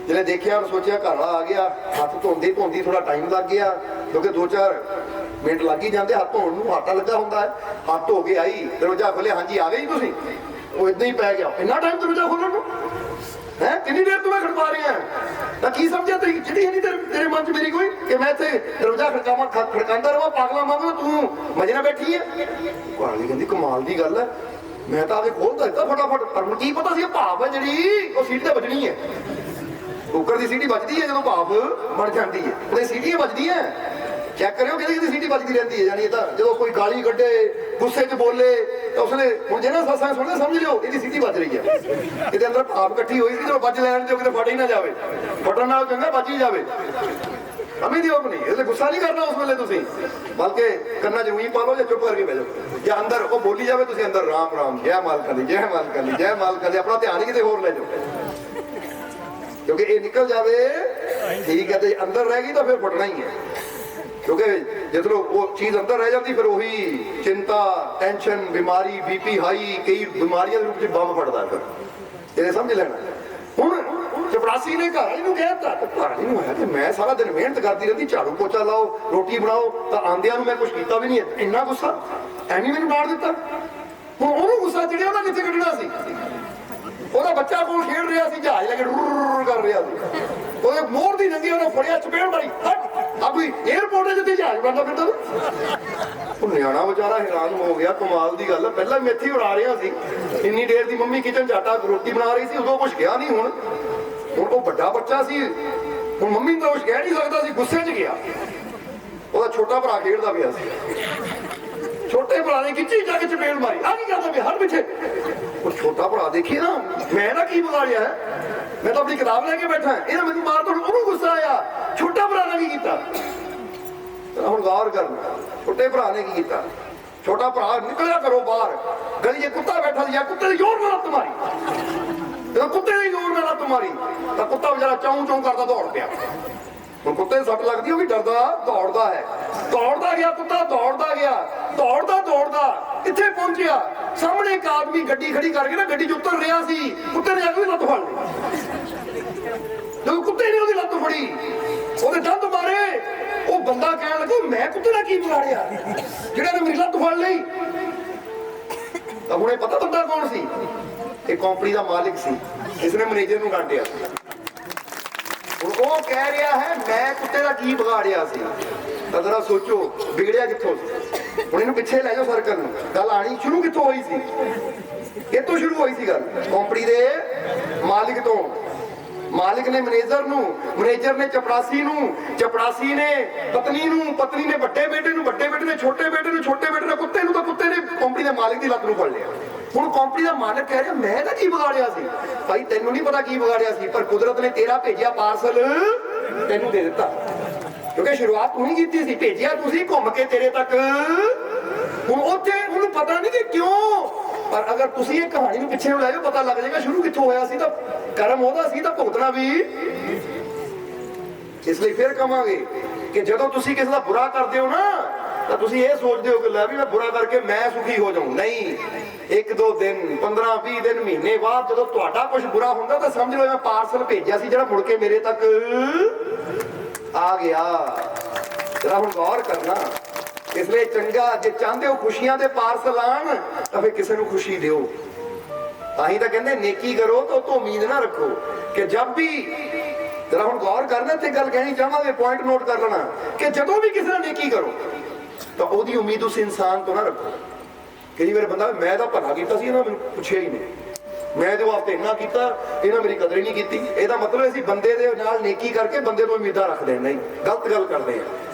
जिन्हें देखा और सोचा घर वाला आ गया, हाथ धोंदी धोंदी थोड़ा टाइम लग गया, क्योंकि 2-4 ਮਿੰਟ ਲੱਗ ਹੀ ਜਾਂਦੇ ਹੱਥ ਧੋਣ ਨੂੰ, ਆਟਾ ਲੱਗਾ ਹੁੰਦਾ ਹੈ, ਹੱਥ ਧੋ ਕੇ ਆਈ ਦਰਵਾਜ਼ਾ ਖੋਲਿਆ, ਹਾਂਜੀ ਆ ਗਏ ਜੀ ਤੁਸੀਂ, ਉਹ ਇਦਾਂ ਹੀ ਪੈ ਗਿਆ। ਇੰਨਾ ਟਾਈਮ ਦਰਵਾਜ਼ਾ ਖੋਲਣ ਨੂੰ ਹੈ, ਕਿੰਨੀ ਦੇਰ ਤੋਂ ਮੈਂ ਖੜਕਾ ਰਿਹਾ ਤਾਂ ਕੀ ਸਮਝਿਆ ਤੇਰੀ ਜਿਹੜੀ ਨਹੀਂ ਤੇਰੇ ਮਨ 'ਚ ਮੇਰੀ ਕੋਈ ਕਿ ਮੈਂ ਇੱਥੇ ਦਰਵਾਜ਼ਾ ਖੜਕਾਉਂਦਾ ਰਹਾਂ ਪਾਗਲਾਂ ਵਾਂਗੂ, ਤੂੰ ਮਜੇ ਨਾਲ ਬੈਠੀ ਹੈ। ਕਹਾਣੀ ਕਹਿੰਦੀ ਕਮਾਲ ਦੀ ਗੱਲ ਹੈ, ਮੈਂ ਤਾਂ ਆਵੇ ਖੋਲਦਾ ਦਿੱਤਾ ਫਟਾਫਟ, ਪਰ ਮੈਨੂੰ ਕੀ ਪਤਾ ਸੀ ਭਾਪ ਹੈ ਜਿਹੜੀ ਉਹ ਸੀਟੀ ਤੇ ਵੱਜਣੀ ਹੈ। ਕੁੱਕਰ ਦੀ ਸੀਟੀ ਵੱਜਦੀ ਹੈ ਜਦੋਂ ਭਾਪ ਬਣ ਜਾਂਦੀ ਹੈ, ਉਹਦੀ ਸੀਟੀਆਂ ਵੱਜਦੀਆਂ। ਚੈੱਕ ਕਰਿਓ ਕਿਹਦੀ ਕਿਹਦੀ ਸੀਟੀ ਵੱਜਦੀ ਰਹਿੰਦੀ ਹੈ। ਯਾਨੀ ਇਹ ਤਾਂ ਜਦੋਂ ਕੋਈ ਗਾਲੀ ਕੱਢੇ, ਗੁੱਸੇ 'ਚ ਬੋਲੇ ਤਾਂ ਉਸਨੇ ਹੁਣ ਜਿਹਨਾਂ ਸੱਸਾਂ ਸੁਣਦੇ ਸਮਝ ਲਿਓ ਇਹਦੀ ਸੀਟੀ ਵੱਜ ਰਹੀ ਹੈ, ਇਹਦੇ ਅੰਦਰ ਭਾਪ ਇਕੱਠੀ ਹੋਈ ਸੀ, ਜਦੋਂ ਵੱਜ ਲੈਣ ਦਿਓ ਕਿਤੇ ਫਟ ਹੀ ਨਾ ਜਾਵੇ, ਫਟਣ ਨਾਲ ਚੰਗਾ ਵੱਜ ਹੀ ਜਾਵੇ। ਅਮੀ ਦੀ ਉਹ ਨਹੀਂ, ਇਹਦੇ ਗੁੱਸਾ ਨਹੀਂ ਕਰਨਾ ਉਸ ਵੇਲੇ ਤੁਸੀਂ, ਬਲਕਿ ਕੰਨਾਂ 'ਚ ਉਹੀ ਪਾ ਲਓ ਜਾਂ ਚੁੱਪ ਕਰਕੇ ਬਹਿ ਜਾਓ, ਜਾਂ ਅੰਦਰ ਉਹ ਬੋਲੀ ਜਾਵੇ ਤੁਸੀਂ ਅੰਦਰ ਰਾਮ ਰਾਮ ਜੈ ਮਾਲਕਾਂ ਦੀ, ਜੈ ਮਾਲਕਾਂ ਦੀ, ਜੈ ਮਾਲਕਾਂ ਦੀ, ਆਪਣਾ ਧਿਆਨ ਹੀ ਕਿਤੇ ਹੋਰ ਲੈ ਜਾਓ, ਕਿਉਂਕਿ ਇਹ ਨਿਕਲ ਜਾਵੇ ਠੀਕ ਹੈ ਤੇ ਅੰਦਰ ਰਹਿ ਗਈ ਤਾਂ ਫਿਰ ਫਟਣਾ ਹੀ ਹੈ। ਕਿਉਂਕਿ ਜਦੋਂ ਉਹ ਚੀਜ਼ ਅੰਦਰ ਰਹਿ ਜਾਂਦੀ ਫਿਰ ਉਹੀ ਚਿੰਤਾ, ਟੈਨਸ਼ਨ, ਬਿਮਾਰੀ, BP ਹਾਈ, ਕਈ ਬਿਮਾਰੀਆਂ ਦੇ ਰੂਪ 'ਚ ਬੰਬ ਫਟਦਾ। ਫਿਰ ਇਹ ਸਮਝ ਲੈਣਾ। ਹੁਣ ਚਪੜਾਸੀ ਨੇ ਘਰ ਇਹਨੂੰ ਕਹਿ ਦਿੱਤਾ, ਘਰ ਇਹਨੂੰ ਆਇਆ ਤੇ ਮੈਂ ਸਾਰਾ ਦਿਨ ਮਿਹਨਤ ਕਰਦੀ ਰਹਿੰਦੀ, ਝਾੜੂ ਪੋਚਾ ਲਾਓ, ਰੋਟੀ ਬਣਾਓ, ਤਾਂ ਆਂਦਿਆਂ ਨੂੰ ਮੈਂ ਕੁਝ ਕੀਤਾ ਵੀ ਨਹੀਂ, ਇੰਨਾ ਗੁੱਸਾ ਐਵੇਂ ਮੈਨੂੰ ਡਾਂਟ ਦਿੱਤਾ। ਹੁਣ ਉਹਨੂੰ ਗੁੱਸਾ ਚੜਿਆ, ਉਹਦਾ ਕਿੱਥੇ ਕੱਢਣਾ ਸੀ? ਉਹਦਾ ਬੱਚਾ ਕੋਲ ਖੇਡ ਰਿਹਾ ਸੀ, ਜਹਾਜ਼ ਲੈ ਕੇ ਕਰ ਰਿਹਾ ਸੀ, ਉਹਦੇ ਮੋਰ ਦੀ ਨੰਗੀ ਉਹਨੇ ਫੜਿਆ, ਚਪੇੜ ਮਾਰੀ, ਆ ਕੋਈ 에어ਪੋਰਟ ਜਿੱਥੇ ਜਹਾਜ਼ ਬਣਦਾ ਫਿਰਦਾ। ਉਹ ਨਿਆਣਾ ਵਿਚਾਰਾ ਹੈਰਾਨ ਹੋ ਗਿਆ, ਕਮਾਲ ਦੀ ਗੱਲ ਹੈ, ਪਹਿਲਾਂ ਵੀ ਇੱਥੇ ਉਡਾ ਰਿਹਾ ਸੀ, ਇੰਨੀ ਦੇਰ ਦੀ ਮੰਮੀ ਕਿਚਨ 'ਚ ਆਟਾ ਰੋਟੀ ਬਣਾ ਰਹੀ ਸੀ, ਉਦੋਂ ਕੁਝ ਗਿਆ ਨਹੀਂ। ਹੁਣ ਉਹ ਵੱਡਾ ਬੱਚਾ ਸੀ, ਹੁਣ ਮੰਮੀ ਨੂੰ ਤਾਂ ਕੁਝ ਕਹਿ ਨਹੀਂ ਸਕਦਾ ਸੀ, ਗੁੱਸੇ 'ਚ ਗਿਆ। ਉਹਦਾ ਛੋਟਾ ਭਰਾ ਖੇਡਦਾ ਪਿਆ ਸੀ, ਛੋਟੇ ਭਰਾ ਨੇ ਖਿੱਚੀ ਜਾ ਕੇ ਚਪੇੜ ਮਾਰੀ, ਆ ਕੀ ਕਰਦਾ ਪਿਆ ਹਰ ਪਿੱਛੇ। ਉਹ ਛੋਟਾ ਭਰਾ ਦੇਖੀ ਨਾ, ਮੈਂ ਨਾ ਕੀ ਵਿਗਾੜਿਆ ਹੈ, ਮੈਂ ਤਾਂ ਆਪਣੀ ਕਿਤਾਬ ਲੈ ਕੇ ਬੈਠਾ, ਇਹਨਾਂ ਮੈਨੂੰ ਮਾਰ ਤੋੜ। ਉਹਨੂੰ ਗੁੱਸਾ ਆਇਆ, ਛੋਟਾ ਭਰਾ ਨੇ ਕੀ ਕੀਤਾ? ਹੁਣ ਗੌਰ ਕਰਨਾ, ਛੋਟੇ ਭਰਾ ਨੇ ਕੀ ਕੀਤਾ? ਛੋਟਾ ਭਰਾ ਨਿਕਲਿਆ ਘਰੋਂ ਬਾਹਰ, ਗਲੀ 'ਚ ਕੁੱਤਾ ਬੈਠਾ ਸੀ, ਜਾਂ ਕੁੱਤੇ ਦੀ ਜ਼ੋਰ ਨਾਲ ਲੱਤ ਮਾਰੀ, ਜਦੋਂ ਕੁੱਤੇ ਦੀ ਜ਼ੋਰ ਨਾਲ ਲੱਤ ਮਾਰੀ ਤਾਂ ਕੁੱਤਾ ਵਿਚਾਰਾ ਚੌਂ ਚੌਂ ਕਰਦਾ ਦੌੜ ਪਿਆ। ਹੁਣ ਕੁੱਤੇ ਨੂੰ ਸੱਟ ਲੱਗਦੀ, ਉਹ ਵੀ ਡਰਦਾ ਦੌੜਦਾ ਹੈ, ਦੌੜਦਾ ਗਿਆ ਕੁੱਤਾ, ਦੌੜਦਾ ਗਿਆ, ਦੌੜਦਾ ਦੌੜਦਾ ਇੱਥੇ ਪਹੁੰਚਿਆ, ਸਾਹਮਣੇ ਇੱਕ ਆਦਮੀ ਗੱਡੀ ਖੜੀ ਕਰਕੇ ਨਾ ਗੱਡੀ 'ਚ ਉਤਰ ਰਿਹਾ ਸੀ, ਕੁੱਤੇ ਨੇ ਜਾ ਕੇ ਲੱਤ ਫੜ ਲਈ। ਜਦੋਂ ਕੁੱਤੇ ਨੇ ਉਹਦੀ ਲੱਤ ਫੜੀ, ਉਹਦੇ ਦੰਦ ਮਾਰੇ, ਉਹ ਬੰਦਾ ਕਹਿਣ ਲੱਗਾ ਮੈਂ ਕੁੱਤੇ ਦਾ ਕੀ ਵਿਗਾੜਿਆ ਜਿਹੜਾ ਨੇ ਮੇਰੀ ਲੱਤ ਫੜ ਲਈ। ਤਾਂ ਹੁਣ ਇਹ ਪਤਾ ਬੰਦਾ ਕੌਣ ਸੀ? ਇਹ ਕੰਪਨੀ ਦਾ ਮਾਲਿਕ ਸੀ, ਇਸਨੇ ਮੈਨੇਜਰ ਨੂੰ ਡਾਂਟਿਆ। ਹੁਣ ਉਹ ਕਹਿ ਰਿਹਾ ਹੈ ਮੈਂ ਕੁੱਤੇ ਦਾ ਕੀ ਵਿਗਾੜਿਆ ਸੀ। ਤਾਂ ਜ਼ਰਾ ਸੋਚੋ ਵਿਗੜਿਆ ਕਿੱਥੋਂ ਸੀ? ਹੁਣ ਇਹਨੂੰ ਪਿੱਛੇ ਲੈ ਜਾਓ ਸਰਕਲ ਨੂੰ, ਗੱਲ ਆਣੀ ਸ਼ੁਰੂ ਕਿੱਥੋਂ ਹੋਈ ਸੀ? ਕਿੱਥੋਂ ਸ਼ੁਰੂ ਹੋਈ ਸੀ ਗੱਲ? ਕੰਪਨੀ ਦੇ ਮਾਲਿਕ ਤੋਂ। ਮਾਲਿਕ ਨੇ ਮੈਨੇਜਰ ਨੂੰ, ਮੈਨੇਜਰ ਨੇ ਚਪੜਾਸੀ ਨੂੰ, ਚਪੜਾਸੀ ਨੇ ਪਤਨੀ ਨੂੰ, ਪਤਨੀ ਨੇ ਵੱਡੇ ਬੇਟੇ ਨੂੰ, ਵੱਡੇ ਬੇਟੇ ਨੇ ਛੋਟੇ ਬੇਟੇ ਨੂੰ, ਛੋਟੇ ਬੇਟੇ ਨੇ ਕੁੱਤੇ ਨੂੰ, ਤਾਂ ਕੁੱਤੇ ਨੇ ਕੰਪਨੀ ਦੇ ਮਾਲਿਕ ਦੀ ਲੱਤ ਨੂੰ ਫੜ ਲਿਆ। ਹੁਣ ਕੰਪਨੀ ਦਾ ਮਾਲਕ ਕਹਿ ਰਿਹਾ ਮੈਂ ਤਾਂ ਕੀ ਵਿਗਾੜਿਆ ਸੀ? ਭਾਈ ਤੈਨੂੰ ਨਹੀਂ ਪਤਾ ਕੀ ਵਿਗਾੜਿਆ ਸੀ, ਪਰ ਕੁਦਰਤ ਨੇ ਤੇਰਾ ਭੇਜਿਆ ਪਾਰਸਲ ਤੈਨੂੰ ਦੇ ਦਿੱਤਾ, ਕਿਉਂਕਿ ਸ਼ੁਰੂਆਤ ਤੂੰ ਹੀ ਕੀਤੀ ਸੀ, ਭੇਜਿਆ ਤੁਸੀਂ, ਘੁੰਮ ਕੇ ਤੇਰੇ ਤੱਕ। ਹੁਣ ਉੱਥੇ ਉਹਨੂੰ ਪਤਾ ਨਹੀਂ ਕਿ ਕਿਉਂ, ਪਰ ਅਗਰ ਤੁਸੀਂ ਇਹ ਕਹਾਣੀ ਨੂੰ ਪਿੱਛੇ ਨੂੰ ਲੈ ਜਾਓ ਪਤਾ ਲੱਗ ਜਾਏਗਾ ਸ਼ੁਰੂ ਕਿੱਥੋਂ ਹੋਇਆ ਸੀ। ਤਾਂ ਕਰਮ ਉਹਦਾ ਸੀ ਤਾਂ ਭੁਗਤਣਾ ਵੀ। ਇਸ ਲਈ ਫਿਰ ਕਹਾਂਗੇ ਕਿ ਜਦੋਂ ਤੁਸੀਂ ਕਿਸੇ ਦਾ ਬੁਰਾ ਕਰਦੇ ਹੋ ਨਾ, ਤਾਂ ਤੁਸੀਂ ਇਹ ਸੋਚਦੇ ਹੋ ਕਿ ਲੈ ਵੀ ਮੈਂ ਬੁਰਾ ਕਰਕੇ ਮੈਂ ਸੁਖੀ ਹੋ ਜਾਊਂ। ਨਹੀਂ, 1-2 ਦਿਨ, 15-20 ਦਿਨ, ਮਹੀਨੇ ਬਾਅਦ ਜਦੋਂ ਤੁਹਾਡਾ ਕੁਝ ਬੁਰਾ ਹੁੰਦਾ ਤਾਂ ਸਮਝ ਲਓ ਮੈਂ ਪਾਰਸਲ ਭੇਜਿਆ ਸੀ ਜਿਹੜਾ ਮੁੜ ਕੇ ਮੇਰੇ ਤੱਕ ਆ ਗਿਆ। ਜਰਾ ਹੁਣ ਗੌਰ ਕਰਨਾ। ਇਸ ਲਈ ਚੰਗਾ, ਜੇ ਚਾਹੁੰਦੇ ਹੋ ਖੁਸ਼ੀਆਂ ਦੇ ਪਾਰਸਲ ਆਣ ਤਾਂ ਫਿਰ ਕਿਸੇ ਨੂੰ ਖੁਸ਼ੀ ਦਿਓ। ਤਾਂ ਹੀ ਤਾਂ ਕਹਿੰਦੇ ਨੇਕੀ ਕਰੋ ਤਾਂ ਉਹ ਤੋਂ ਉਮੀਦ ਨਾ ਰੱਖੋ ਕਿ ਜਦ ਵੀ। ਜਰਾ ਹੁਣ ਗੌਰ ਕਰਨਾ ਤੇ ਗੱਲ ਕਹਿਣੀ ਚਾਹਾਂਗੇ, ਪੁਆਇੰਟ ਨੋਟ ਕਰ ਲੈਣਾ ਕਿ ਜਦੋਂ ਵੀ ਕਿਸੇ ਨਾਲ ਨੇਕੀ ਕਰੋ ਤਾਂ ਉਹਦੀ ਉਮੀਦ ਉਸ ਇਨਸਾਨ ਤੋਂ ਨਾ ਰੱਖੋ। ਕਈ ਵਾਰ ਬੰਦਾ ਮੈਂ ਤਾਂ ਭਲਾ ਕੀਤਾ ਸੀ, ਇਹਨਾਂ ਮੈਨੂੰ ਪੁੱਛਿਆ ਹੀ ਨਹੀਂ, ਮੈਂ ਇਹਦੇ ਵਾਸਤੇ ਇੰਨਾ ਕੀਤਾ, ਇਹਨਾਂ ਮੇਰੀ ਕਦਰ ਹੀ ਨਹੀਂ ਕੀਤੀ। ਇਹਦਾ ਮਤਲਬ ਅਸੀਂ ਬੰਦੇ ਦੇ ਨਾਲ ਨੇਕੀ ਕਰਕੇ ਬੰਦੇ ਤੋਂ ਉਮੀਦਾਂ ਰੱਖਦੇ ਨਹੀਂ, ਗਲਤ ਗੱਲ ਕਰਦੇ ਆ।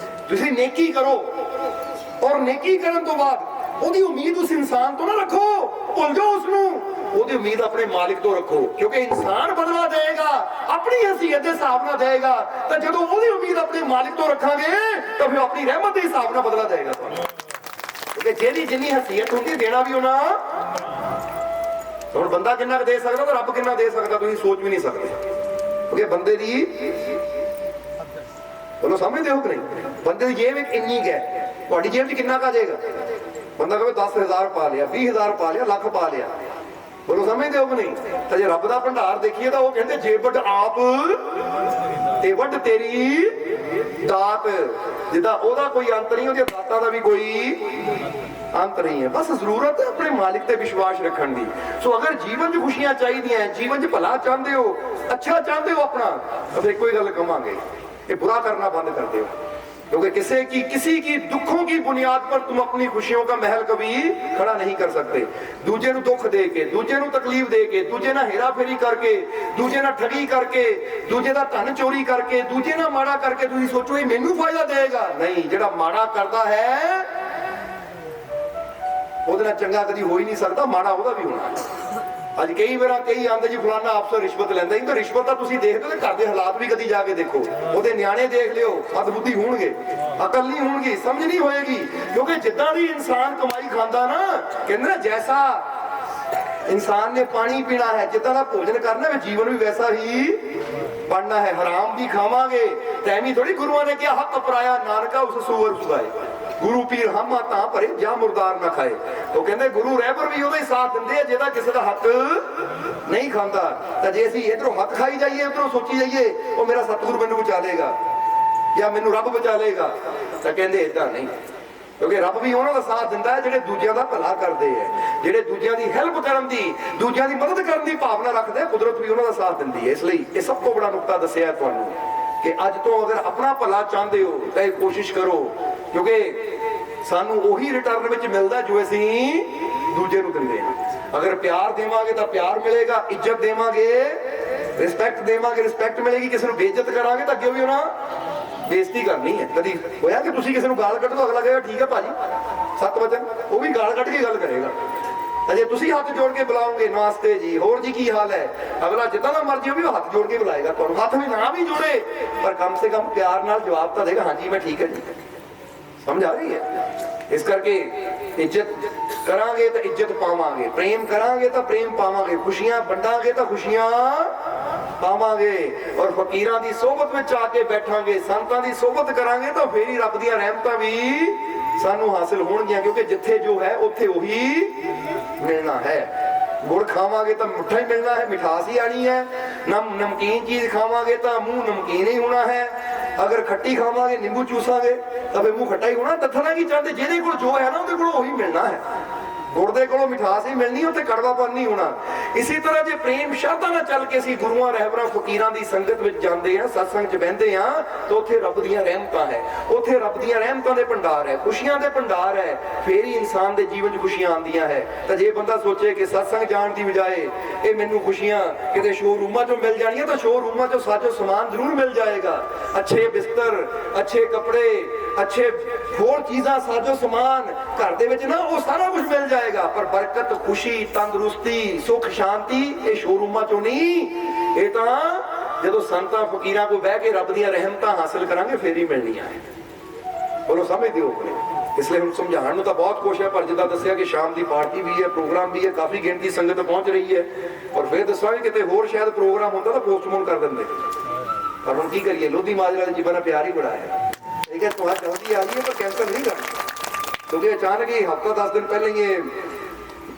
ਤੁਸੀਂ ਨੇਕੀ ਕਰੋ ਔਰ ਨੇਕੀ ਕਰਨ ਤੋਂ ਬਾਅਦ ਉਹਦੀ ਉਮੀਦ ਉਸ ਇਨਸਾਨ ਤੋਂ ਨਾ ਰੱਖੋ, ਭੁੱਲ ਜਾਓ ਉਸ ਨੂੰ। ਉਹਦੀ ਉਮੀਦ ਆਪਣੇ ਮਾਲਿਕ ਤੋਂ ਰੱਖੋ, ਕਿਉਂਕਿ ਇਨਸਾਨ ਬਦਲਾ ਦੇਗਾ, ਆਪਣੀ ਹਸੀਅਤ ਦੇ ਹਿਸਾਬ ਨਾਲ ਦੇਗਾ। ਤਾਂ ਜਦੋਂ ਉਹਦੀ ਉਮੀਦ ਆਪਣੇ ਮਾਲਿਕ ਤੋਂ ਰੱਖਾਂਗੇ ਤਾਂ ਫਿਰ ਆਪਣੀ ਰਹਿਮਤ ਦੇ ਹਿਸਾਬ ਨਾਲ ਬਦਲਾ ਦੇਗਾ ਤੁਹਾਨੂੰ, ਕਿਉਂਕਿ ਜਿਹਦੀ ਜਿੰਨੀ ਹਸੀਅਤ ਹੁੰਦੀ ਦੇਣਾ ਵੀ ਉਹਨਾਂ। ਹੁਣ ਬੰਦਾ ਕਿੰਨਾ ਕੁ ਦੇ ਸਕਦਾ ਤਾਂ ਰੱਬ ਕਿੰਨਾ ਦੇ ਸਕਦਾ ਤੁਸੀਂ ਸੋਚ ਵੀ ਨਹੀਂ ਸਕਦੇ, ਕਿਉਂਕਿ ਬੰਦੇ ਦੀ ਉਹਨੂੰ ਸਮਝਦੇ ਹੋ ਕਿ ਨਹੀਂ? ਬੰਦੇ ਦੀ ਜੇਬ ਇੱਕ ਇੰਨੀ ਹੈ, ਤੁਹਾਡੀ ਜੇਬ 'ਚ ਕਿੰਨਾ ਕਾ ਜਾਏਗਾ? ਬੰਦਾ ਕਹੇ 10,000 ਪਾ ਲਿਆ, 20,000 ਪਾ ਲਿਆ, ਲੱਖ ਪਾ ਲਿਆ, ਉਹਨੂੰ ਸਮਝਦੇ ਹੋ ਕਿ ਨਹੀਂ? ਤਾਂ ਜੇ ਰੱਬ ਦਾ ਭੰਡਾਰ ਦੇਖੀਏ ਤਾਂ ਉਹ ਕਹਿੰਦੇ ਜੇ ਵੱਡ ਆਪ ਤੇ ਵੱਡ ਤੇਰੀ ਦਾਤ। जिदा ओदा कोई अंत नहीं, ओदी दाता दा भी कोई अंत नहीं है। बस जरूरत है अपने मालिक ते विश्वास रखने की। सो अगर जीवन च खुशियां चाहिए, जीवन च भला चाहते हो, अच्छा चाहते हो अपना, तो फिर कोई गल कहांगे कि बुरा करना बंद कर दो, क्योंकि किसी की दुखों की बुनियाद पर तुम अपनी खुशियों का महल कभी खड़ा नहीं कर सकते। दूजे ਨੂੰ दुख दे के, दूजे ਨੂੰ तकलीफ दे के, दूजे ਨਾਲ हेरा फेरी करके, दूजे ਨਾਲ ठगी करके, दूजे ਦਾ धन चोरी करके, दूजे ਨਾਲ माड़ा करके ਤੁਸੀਂ सोचो ये मैनू फायदा देगा, नहीं। ਜਿਹੜਾ माड़ा करता है ਉਹਦੇ ਨਾਲ ਚੰਗਾ कभी हो ही नहीं सकता, माड़ा ਉਹਦਾ भी होना। ਅੱਜ ਕਈ ਵਾਰ ਕਈ ਆਂਦੇ ਜੀ ਫਲਾਣਾ ਅਫਸਰ ਰਿਸ਼ਵਤ ਲੈਂਦਾ, ਇਹ ਤਾਂ ਰਿਸ਼ਵਤ ਤਾਂ ਤੁਸੀਂ ਦੇਖਦੇ ਹੋ, ਘਰ ਦੇ ਹਾਲਾਤ ਵੀ ਕਦੀ ਜਾ ਕੇ ਦੇਖੋ, ਉਹਦੇ ਨਿਆਣੇ ਦੇਖ ਲਿਓ, ਸਤਬੁੱਧੀ ਹੋਣਗੇ, ਅਕਲ ਨਹੀਂ ਹੋਣਗੀ, ਸਮਝ ਨਹੀਂ ਹੋਏਗੀ। ਕਿਉਂਕਿ ਜਿੱਦਾਂ ਦੀ ਇਨਸਾਨ ਕਮਾਈ ਖਾਂਦਾ ਨਾ, ਕਹਿੰਦੇ ਨਾ ਜੈਸਾ ਇਨਸਾਨ ਨੇ ਪਾਣੀ ਪੀਣਾ ਹੈ, ਜਿੱਦਾਂ ਦਾ ਭੋਜਨ ਕਰਨਾ ਹੈ, ਜੀਵਨ ਵੀ ਵੈਸਾ ਹੀ ਬਣਨਾ ਹੈ। ਹਰਾਮ ਦੀ ਖਾਵਾਂਗੇ ਤੈਵੇਂ ਥੋੜੀ ਗੁਰੂਆਂ ਨੇ ਕਿਹਾ ਹੱਕ ਪਰਾਇਆ ਨਾਨਕਾ ਉਸ ਸੂਰ ਸੁਗਾਏ, ਗੁਰੂ ਪੀਰ ਹਮਾ ਤਾਂ ਭਰੇ ਜਾਂ ਮੁਰਦਾਰ ਨਾ ਖਾਏ। ਉਹ ਕਹਿੰਦੇ ਗੁਰੂ ਰਹਿਬਰ ਵੀ ਉਹਦਾ ਹੀ ਸਾਥ ਦਿੰਦੇ ਆ ਜਿਹਦਾ ਕਿਸੇ ਦਾ ਹੱਕ ਨਹੀਂ ਖਾਂਦਾ। ਤਾਂ ਜੇ ਅਸੀਂ ਇਧਰੋਂ ਹੱਕ ਖਾਈ ਜਾਈਏ, ਉਧਰੋਂ ਸੋਚੀ ਜਾਈਏ ਉਹ ਮੇਰਾ ਸਤਿਗੁਰ ਮੈਨੂੰ ਬਚਾ ਲੇਗਾ ਜਾਂ ਮੈਨੂੰ ਰੱਬ ਬਚਾ ਲੇਗਾ, ਤਾਂ ਕਹਿੰਦੇ ਏਦਾਂ ਨਹੀਂ। ਕਿਉਂਕਿ ਰੱਬ ਵੀ ਉਹਨਾਂ ਦਾ ਸਾਥ ਦਿੰਦਾ ਹੈ ਜਿਹੜੇ ਦੂਜਿਆਂ ਦਾ ਭਲਾ ਕਰਦੇ ਹੈ, ਜਿਹੜੇ ਦੂਜਿਆਂ ਦੀ ਹੈਲਪ ਕਰਨ ਦੀ, ਦੂਜਿਆਂ ਦੀ ਮਦਦ ਕਰਨ ਦੀ ਭਾਵਨਾ ਰੱਖਦੇ, ਕੁਦਰਤ ਵੀ ਉਹਨਾਂ ਦਾ ਸਾਥ ਦਿੰਦੀ ਹੈ। ਇਸ ਲਈ ਇਹ ਸਭ ਤੋਂ ਬੜਾ ਨੁਕਤਾ ਦੱਸਿਆ ਤੁਹਾਨੂੰ ਕਿ ਅੱਜ ਤੋਂ ਅਗਰ ਆਪਣਾ ਭਲਾ ਚਾਹੁੰਦੇ ਹੋ ਤਾਂ ਇਹ ਕੋਸ਼ਿਸ਼ ਕਰੋ, ਕਿਉਂਕਿ ਸਾਨੂੰ ਉਹੀ ਰਿਟਰਨ ਵਿੱਚ ਮਿਲਦਾ ਜੋ ਅਸੀਂ ਦੂਜੇ ਨੂੰ ਦਿੰਦੇ ਹਾਂ। ਅਗਰ ਪਿਆਰ ਦੇਵਾਂਗੇ ਤਾਂ ਪਿਆਰ ਮਿਲੇਗਾ, ਇੱਜ਼ਤ ਦੇਵਾਂਗੇ, ਰਿਸਪੈਕਟ ਦੇਵਾਂਗੇ, ਰਿਸਪੈਕਟ ਮਿਲੇਗੀ। ਕਿਸੇ ਨੂੰ ਬੇਇੱਜ਼ਤ ਕਰਾਂਗੇ ਤਾਂ ਅੱਗੇ ਵੀ ਉਹਨਾਂ ਬੇਇੱਜ਼ਤੀ ਕਰਨੀ ਹੈ। ਕਦੀ ਹੋਇਆ ਕਿ ਤੁਸੀਂ ਕਿਸੇ ਨੂੰ ਗਾਲ ਕੱਢ ਦੋ, ਅਗਲਾ ਕਹੇਗਾ ਠੀਕ ਹੈ ਭਾਜੀ 7 ਵਚਨ, ਉਹ ਵੀ ਗਾਲ ਕੱਢ ਕੇ ਗੱਲ ਕਰੇਗਾ। ਅਜੇ ਤੁਸੀਂ ਹੱਥ ਜੋੜ ਕੇ ਬੁਲਾਓਗੇ ਨਮਸਤੇ ਜੀ, ਹੋਰ ਜੀ ਕੀ ਹਾਲ ਹੈ, ਅਗਲਾ ਜਿੱਦਾਂ ਦਾ ਮਰਜ਼ੀ ਉਹ ਵੀ ਹੱਥ ਜੋੜ ਕੇ ਬੁਲਾਏਗਾ ਤੁਹਾਨੂੰ। ਹੱਥ ਵੀ ਨਾ ਵੀ ਜੋੜੇ ਪਰ ਕਮ ਸੇ ਕਮ ਪਿਆਰ ਨਾਲ ਜਵਾਬ ਤਾਂ ਦੇਗਾ, ਹਾਂਜੀ ਮੈਂ ਠੀਕ ਹੈ ਜੀ। ਸਮਝ ਆ ਰਹੀ ਹੈ? ਇਸ ਕਰਕੇ ਇੱਜ਼ਤ ਕਰਾਂਗੇ ਤਾਂ ਇੱਜ਼ਤ ਪਾਵਾਂਗੇ, ਪ੍ਰੇਮ ਕਰਾਂਗੇ ਤਾਂ ਪ੍ਰੇਮ ਪਾਵਾਂਗੇ, ਖੁਸ਼ੀਆਂ ਵੰਡਾਂਗੇ ਤਾਂ ਖੁਸ਼ੀਆਂ ਪਾਵਾਂਗੇ। ਔਰ ਫਕੀਰਾਂ ਦੀ ਸੋਹਬਤ ਵਿੱਚ ਆ ਕੇ ਬੈਠਾਂਗੇ, ਸੰਤਾਂ ਦੀ ਸੋਹਬਤ ਕਰਾਂਗੇ ਤਾਂ ਫੇਰ ਹੀ ਰੱਬ ਦੀਆਂ ਰਹਿਮਤਾਂ ਵੀ ਸਾਨੂੰ ਹਾਸਿਲ ਹੋਣਗੀਆਂ। ਕਿਉਂਕਿ ਜਿੱਥੇ ਜੋ ਹੈ ਉੱਥੇ ਉਹੀ ਮਿਲਣਾ ਹੈ। ਗੁੜ ਖਾਵਾਂਗੇ ਤਾਂ ਮਿੱਠਾ ਹੀ ਮਿਲਣਾ ਹੈ, ਮਿਠਾਸ ਹੀ ਆਣੀ ਹੈ। ਨਮਕੀਨ ਚੀਜ਼ ਖਾਵਾਂਗੇ ਤਾਂ ਮੂੰਹ ਨਮਕੀਨ ਹੀ ਹੋਣਾ ਹੈ। ਅਗਰ ਖੱਟੀ ਖਾਵਾਂਗੇ, ਨਿੰਬੂ ਚੂਸਾਂਗੇ ਤਾਂ ਫਿਰ ਮੂੰਹ ਖੱਟਾ ਹੀ ਹੋਣਾ। ਦੱਸਣਾ ਕੀ ਚਾਹੁੰਦੇ, ਜਿਹਦੇ ਕੋਲ ਜੋ ਹੈ ਨਾ ਉਹਦੇ ਕੋਲ ਉਹੀ ਮਿਲਣਾ ਹੈ। ਗੁੜ ਦੇ ਕੋਲੋਂ ਮਿਠਾਸ ਹੀ ਮਿਲਣੀ, ਉੱਥੇ ਕੜਵਾਪਨ ਨਹੀਂ ਹੋਣਾ। ਇਸੇ ਤਰ੍ਹਾਂ ਜੇ ਪ੍ਰੇਮ ਸ਼ਰਧਾ ਨਾਲ ਚੱਲ ਕੇ ਅਸੀਂ ਗੁਰੂਆਂ ਰਹਿਬਰਾਂ ਫਕੀਰਾਂ ਦੀ ਸੰਗਤ ਵਿੱਚ ਜਾਂਦੇ ਹਾਂ, ਸਤਸੰਗ 'ਚ ਬਹਿੰਦੇ ਹਾਂ, ਤਾਂ ਉੱਥੇ ਰੱਬ ਦੀਆਂ ਰਹਿਮਤਾਂ ਹੈ, ਉੱਥੇ ਰੱਬ ਦੀਆਂ ਰਹਿਮਤਾਂ ਦੇ ਭੰਡਾਰ ਹੈ, ਖੁਸ਼ੀਆਂ ਦੇ ਭੰਡਾਰ ਹੈ। ਫੇਰ ਹੀ ਇਨਸਾਨ ਦੇ ਜੀਵਨ 'ਚ ਖੁਸ਼ੀਆਂ ਆਉਂਦੀਆਂ ਹੈ। ਤਾਂ ਜੇ ਬੰਦਾ ਸੋਚੇ ਕਿ ਸਤਸੰਗ ਜਾਣ ਦੀ ਬਜਾਏ ਇਹ ਮੈਨੂੰ ਖੁਸ਼ੀਆਂ ਕਿਤੇ ਸ਼ੋਰੂਮਾਂ 'ਚੋਂ ਮਿਲ ਜਾਣੀਆਂ, ਤਾਂ ਸ਼ੋਰੂਮਾਂ 'ਚੋਂ ਸਾਜੋ ਸਮਾਨ ਜ਼ਰੂਰ ਮਿਲ ਜਾਏਗਾ। ਅੱਛੇ ਬਿਸਤਰ, ਅੱਛੇ ਕੱਪੜੇ, ਅੱਛੇ ਹੋਰ ਚੀਜ਼ਾਂ, ਸਾਜੋ ਸਮਾਨ ਘਰ ਦੇ ਵਿੱਚ ਨਾ, ਉਹ ਸਾਰਾ ਕੁਝ ਮਿਲ ਜਾਏਗਾ। ਪਰ ਬਰਕਤ, ਖੁਸ਼ੀ, ਤੰਦਰੁਸਤੀ, ਸੁੱਖ, ਸ਼ਾਂਤੀ ਇਹ ਸ਼ੋਰੂਮਾਂ ਚੋਂ ਨਹੀਂ, ਇਹ ਤਾਂ ਜਦੋਂ ਸੰਤਾਂ ਫਕੀਰਾਂ ਕੋਲ ਬਹਿ ਕੇ ਰੱਬ ਦੀਆਂ ਰਹਿਮਤਾਂ ਹਾਸਲ ਕਰਾਂਗੇ ਫੇਰ ਹੀ ਮਿਲਣੀਆਂ ਹੈ। ਬੋਲੋ ਸਮਝਦੇ ਹੋ ਆਪਣੇ? ਇਸ ਲਈ ਹੁਣ ਸਮਝਾਉਣ ਨੂੰ ਤਾਂ ਬਹੁਤ ਕੁਛ ਹੈ, ਪਰ ਜਿੱਦਾਂ ਦੱਸਿਆ ਕਿ ਸ਼ਾਮ ਦੀ ਪਾਰਟੀ ਵੀ ਹੈ, ਪ੍ਰੋਗਰਾਮ ਵੀ ਹੈ, ਕਾਫੀ ਗਿਣਤੀ ਸੰਗਤ ਪਹੁੰਚ ਰਹੀ ਹੈ। ਔਰ ਫਿਰ ਦੱਸਾਂਗੇ ਕਿਤੇ ਹੋਰ ਸ਼ਾਇਦ ਪ੍ਰੋਗਰਾਮ ਹੁੰਦਾ ਤਾਂ ਪੋਸਟਪੋਨ ਕਰ ਦਿੰਦੇ, ਪਰ ਹੁਣ ਕੀ ਕਰੀਏ, ਲੋਧੀ ਮਾਜਰਾ ਦੇ ਜੀਵਨ ਪਿਆਰ ਹੀ ਬੜਾ ਹੈ। ਠੀਕ ਹੈ, ਤੁਹਾਡੀ ਜਲਦੀ ਆ ਗਈ ਹੈ ਪਰ ਕੈਂਸਲ ਨਹੀਂ ਕਰਨਾ, ਕਿਉਂਕਿ ਅਚਾਨਕ ਹੀ ਹਫ਼ਤਾ 10 ਦਿਨ ਪਹਿਲਾਂ ਹੀ ਇਹ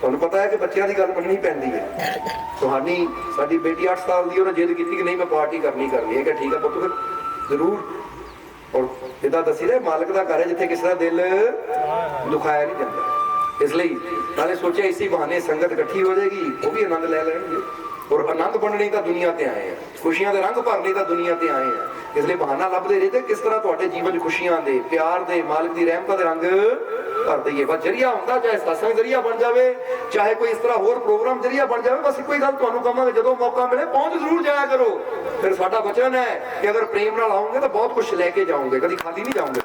ਤੁਹਾਨੂੰ ਪਤਾ ਹੈ ਕਿ ਬੱਚਿਆਂ ਦੀ ਗੱਲ ਮੰਨਣੀ ਪੈਂਦੀ ਹੈ। ਤੁਹਾਡੀ ਸਾਡੀ ਬੇਟੀ 8 ਸਾਲ ਦੀ, ਉਹਨੇ ਜਿੱਦ ਕੀਤੀ ਕਿ ਨਹੀਂ ਮੈਂ ਪਾਰਟੀ ਕਰਨੀ ਹੈ। ਕਿ ਠੀਕ ਹੈ ਪੁੱਤ ਫਿਰ ਜ਼ਰੂਰ। ਔਰ ਜਿੱਦਾਂ ਦੱਸੀ ਰਹੇ ਮਾਲਕ ਦਾ ਘਰ ਹੈ ਜਿੱਥੇ ਕਿਸੇ ਦਾ ਦਿਲ ਦੁਖਾਇਆ ਨਹੀਂ ਜਾਂਦਾ। ਇਸ ਲਈ ਨਾਲੇ ਸੋਚਿਆ ਇਸੀ ਬਹਾਨੇ ਸੰਗਤ ਇਕੱਠੀ ਹੋ ਜਾਏਗੀ, ਉਹ ਵੀ ਆਨੰਦ ਲੈ ਲੈਣਗੇ। ਔਰ ਆਨੰਦ ਵੰਡਣੀ ਤਾਂ ਦੁਨੀਆ ਤੇ ਆਏ ਆ, ਖੁਸ਼ੀਆਂ ਦੇ ਰੰਗ ਭਰਨੇ ਤਾਂ ਦੁਨੀਆ ਤੇ ਆਏ ਆ। ਇਸ ਲਈ ਬਹਾਨਾ ਲੱਭਦੇ ਰਹੇ ਤੇ ਕਿਸ ਤਰ੍ਹਾਂ ਤੁਹਾਡੇ ਜੀਵਨ 'ਚ ਖੁਸ਼ੀਆਂ ਦੇ, ਪਿਆਰ ਦੇ, ਮਾਲਕ ਦੀ ਰਹਿਮਤਾਂ ਦੇ ਰੰਗ ਭਰ ਦਈਏ। ਬਸ ਜਰੀਆ ਹੁੰਦਾ, ਚਾਹੇ ਸਤਸੰਗ ਜਰੀਆ ਬਣ ਜਾਵੇ, ਚਾਹੇ ਕੋਈ ਇਸ ਤਰ੍ਹਾਂ ਹੋਰ ਪ੍ਰੋਗਰਾਮ ਜਰੀਆ ਬਣ ਜਾਵੇ। ਬਸ ਇੱਕੋ ਹੀ ਗੱਲ ਤੁਹਾਨੂੰ ਕਹਾਂਗੇ, ਜਦੋਂ ਮੌਕਾ ਮਿਲੇ ਪਹੁੰਚ ਜ਼ਰੂਰ ਜਾਇਆ ਕਰੋ। ਫਿਰ ਸਾਡਾ ਵਚਨ ਹੈ ਕਿ ਅਗਰ ਪ੍ਰੇਮ ਨਾਲ ਆਉਂਗੇ ਤਾਂ ਬਹੁਤ ਕੁਝ ਲੈ ਕੇ ਜਾਓਗੇ, ਕਦੀ ਖਾਲੀ ਨਹੀਂ ਜਾਓਗੇ।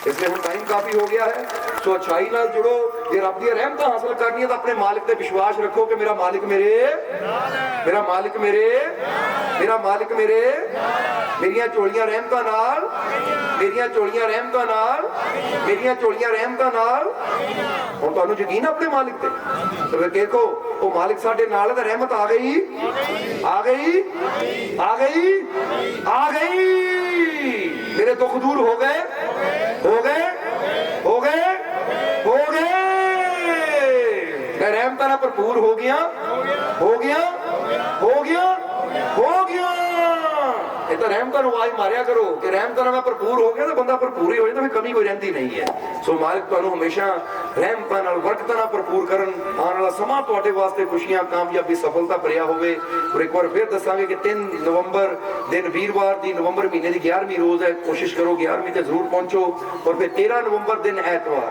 ਇਸ ਲਈ ਹੁਣ ਟਾਈਮ ਕਾਫੀ ਹੋ ਗਿਆ ਹੈ, ਸੋ ਅੱਛਾਈ ਨਾਲ ਜੁੜੋ। ਜੇ ਰੱਬ ਦੀਆਂ ਰਹਿਮਤਾਂ ਹਾਸਲ ਕਰਨੀਆਂ ਤਾਂ ਆਪਣੇ ਮਾਲਿਕ ਤੇ ਵਿਸ਼ਵਾਸ ਰੱਖੋ ਕਿ ਮੇਰਾ ਮਾਲਿਕ ਮੇਰੇ, ਮੇਰਾ ਮਾਲਿਕ ਮੇਰੇ, ਮੇਰਾ ਮਾਲਿਕ ਮੇਰੇ, ਮੇਰੀਆਂ ਝੋਲੀਆਂ ਰਹਿਮਤਾਂ ਨਾਲ, ਮੇਰੀਆਂ ਝੋਲੀਆਂ ਰਹਿਮਤਾਂ ਨਾਲ, ਮੇਰੀਆਂ ਝੋਲੀਆਂ ਰਹਿਮਤਾਂ ਨਾਲ। ਹੁਣ ਤੁਹਾਨੂੰ ਯਕੀਨ ਆਪਣੇ ਮਾਲਿਕ ਤੇ, ਤੇ ਫਿਰ ਦੇਖੋ ਉਹ ਮਾਲਿਕ ਸਾਡੇ ਨਾਲ ਹੈ ਤਾਂ ਰਹਿਮਤ ਆ ਗਈ, ਆ ਗਈ, ਆ ਗਈ, ਆ ਗਈ। ਮੇਰੇ ਦੁੱਖ ਦੂਰ ਹੋ ਗਏ, ਹੋ ਗਏ, ਹੋ ਗਏ, ਹੋ ਗਏ। ਮੈਂ ਰਹਿਮਤਾਂ ਨਾਲ ਭਰਪੂਰ ਹੋ ਗਿਆ, ਹੋ ਗਿਆ, ਹੋ ਗਿਆ, ਹੋ ਗਿਆ। ਇਹ ਤਾਂ ਰਹਿਮਤਾਂ ਨੂੰ ਆਵਾਜ਼ ਮਾਰਿਆ ਕਰੋ ਕਿ ਰਹਿਮਤਾਂ ਨਾਲ ਮੈਂ ਭਰਪੂਰ ਹੋ ਗਿਆ ਤਾਂ ਬੰਦਾ ਭਰਪੂਰ ਹੀ ਹੋ ਜਾਂਦਾ, ਫਿਰ ਕਮੀ ਕੋਈ ਰਹਿੰਦੀ ਨਹੀਂ ਹੈ। ਸੋ ਮਾਲਕ ਤੁਹਾਨੂੰ ਹਮੇਸ਼ਾ ਰਹਿਮਤਾਂ ਨਾਲ ਬਰਕਤਾਂ ਨਾਲ ਭਰਪੂਰ ਕਰਨ। ਆਉਣ ਵਾਲਾ ਸਮਾਂ ਤੁਹਾਡੇ ਵਾਸਤੇ ਖੁਸ਼ੀਆਂ, ਕਾਮਯਾਬੀ, ਸਫਲਤਾ ਭਰਿਆ ਹੋਵੇ। ਔਰ ਇੱਕ ਵਾਰ ਫਿਰ ਦੱਸਾਂਗੇ ਕਿ 3 ਨਵੰਬਰ ਦਿਨ ਵੀਰਵਾਰ ਦੀ ਨਵੰਬਰ ਮਹੀਨੇ ਦੀ 11ਵੀਂ ਰੋਜ਼ ਹੈ। ਕੋਸ਼ਿਸ਼ ਕਰੋ 11ਵੀਂ ਤੇ ਜ਼ਰੂਰ ਪਹੁੰਚੋ। ਔਰ ਫਿਰ 13 ਨਵੰਬਰ ਦਿਨ ਐਤਵਾਰ,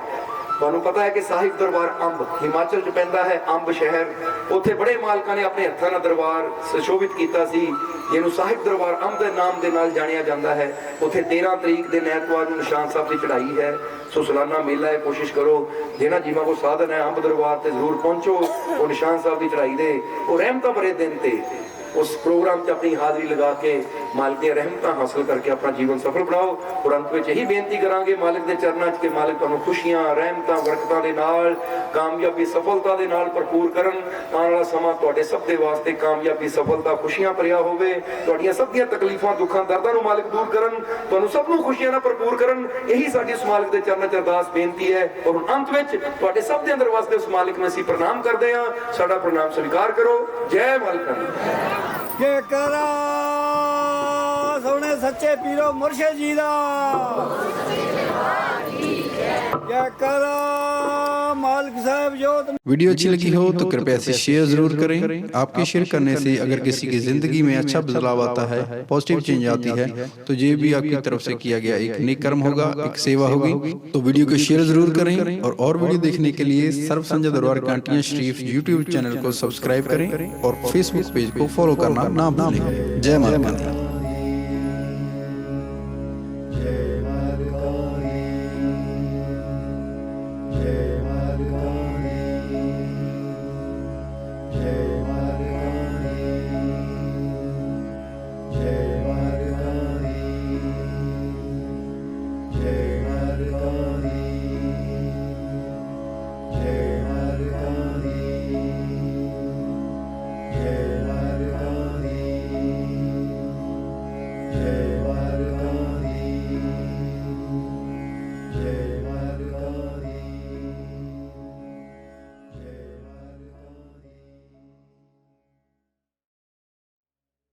ਤੁਹਾਨੂੰ ਪਤਾ ਹੈ ਕਿ ਸਾਹਿਬ ਦਰਬਾਰ ਅੰਬ ਹਿਮਾਚਲ 'ਚ ਪੈਂਦਾ ਹੈ, ਅੰਬ ਸ਼ਹਿਰ, ਉੱਥੇ ਬੜੇ ਮਾਲਕਾਂ ਨੇ ਆਪਣੇ ਹੱਥਾਂ ਨਾਲ ਦਰਬਾਰ ਸੁਸ਼ੋਭਿਤ ਕੀਤਾ ਸੀ, ਜਿਹਨੂੰ ਸਾਹਿਬ ਦਰਬਾਰ ਅੰਬ ਦੇ ਨਾਮ ਦੇ ਨਾਲ ਜਾਣਿਆ ਜਾਂਦਾ ਹੈ। ਉੱਥੇ 13 ਤਰੀਕ ਦਿਨ ਐਤਵਾਰ ਨੂੰ ਨਿਸ਼ਾਨ ਸਾਹਿਬ ਦੀ ਚੜ੍ਹਾਈ ਹੈ। ਸੋ ਸਾਲਾਨਾ ਮੇਲਾ ਹੈ। ਕੋਸ਼ਿਸ਼ ਕਰੋ ਜਿਹਨਾਂ ਜੀਵਾਂ ਕੋ ਸਾਧਨ ਹੈ ਅੰਬ ਦਰਬਾਰ ਤੇ ਜ਼ਰੂਰ ਪਹੁੰਚੋ। ਉਹ ਨਿਸ਼ਾਨ ਸਾਹਿਬ ਦੀ ਚੜ੍ਹਾਈ ਦੇ ਉਹ ਰਹਿਮਤਾਂ ਭਰੇ ਦਿਨ ਤੇ उस प्रोग्राम से अपनी हाजिरी लगा के मालिक दी रहमतां हासिल करके अपना जीवन सफल बनाओ। और अंत में यही बेनती करांगे मालिक दे चरनां च कि मालिक तुहानूं खुशियां, रहमतां, बरकतां दे नाल, कामयाबी, सफलता दे नाल भरपूर करन। आने वाला समा तुहाडे सब दे वास्ते कामयाबी, सफलता, खुशियां भरिया होवे। तुहाडीआं सब दीआं तकलीफां, दुखां, दर्दां नूं मालिक दूर करन, तुहानूं सब नूं खुशियां नाल भरपूर करन। यही साडी उस मालिक दे चरनां च अरदास बेनती है। और हुण अंत विच तुहाडे सब दे अंदर वास्ते उस मालिक नूं असीं प्रणाम करदे हां। साडा प्रणाम स्वीकार करो। जय मालिक। के करा सोने सच्चे पीरो मुर्शिद जी दा, के करा मालिक साहब जोत। वीडियो अच्छी लगी हो तो कृपया इसे शेयर जरूर करें। आपके शेयर करने से अगर किसी की जिंदगी में अच्छा बदलाव आता है, पॉजिटिव चेंज आती है, तो ये भी आपकी तरफ से किया गया एक नेक कर्म होगा, एक सेवा होगी। तो वीडियो को शेयर जरूर करें और वीडियो देखने के लिए सर्व संजय दरबार कांटियां शरीफ यूट्यूब चैनल को सब्सक्राइब करें और फेसबुक पेज को फॉलो करना ना भूलें। जय माता दी।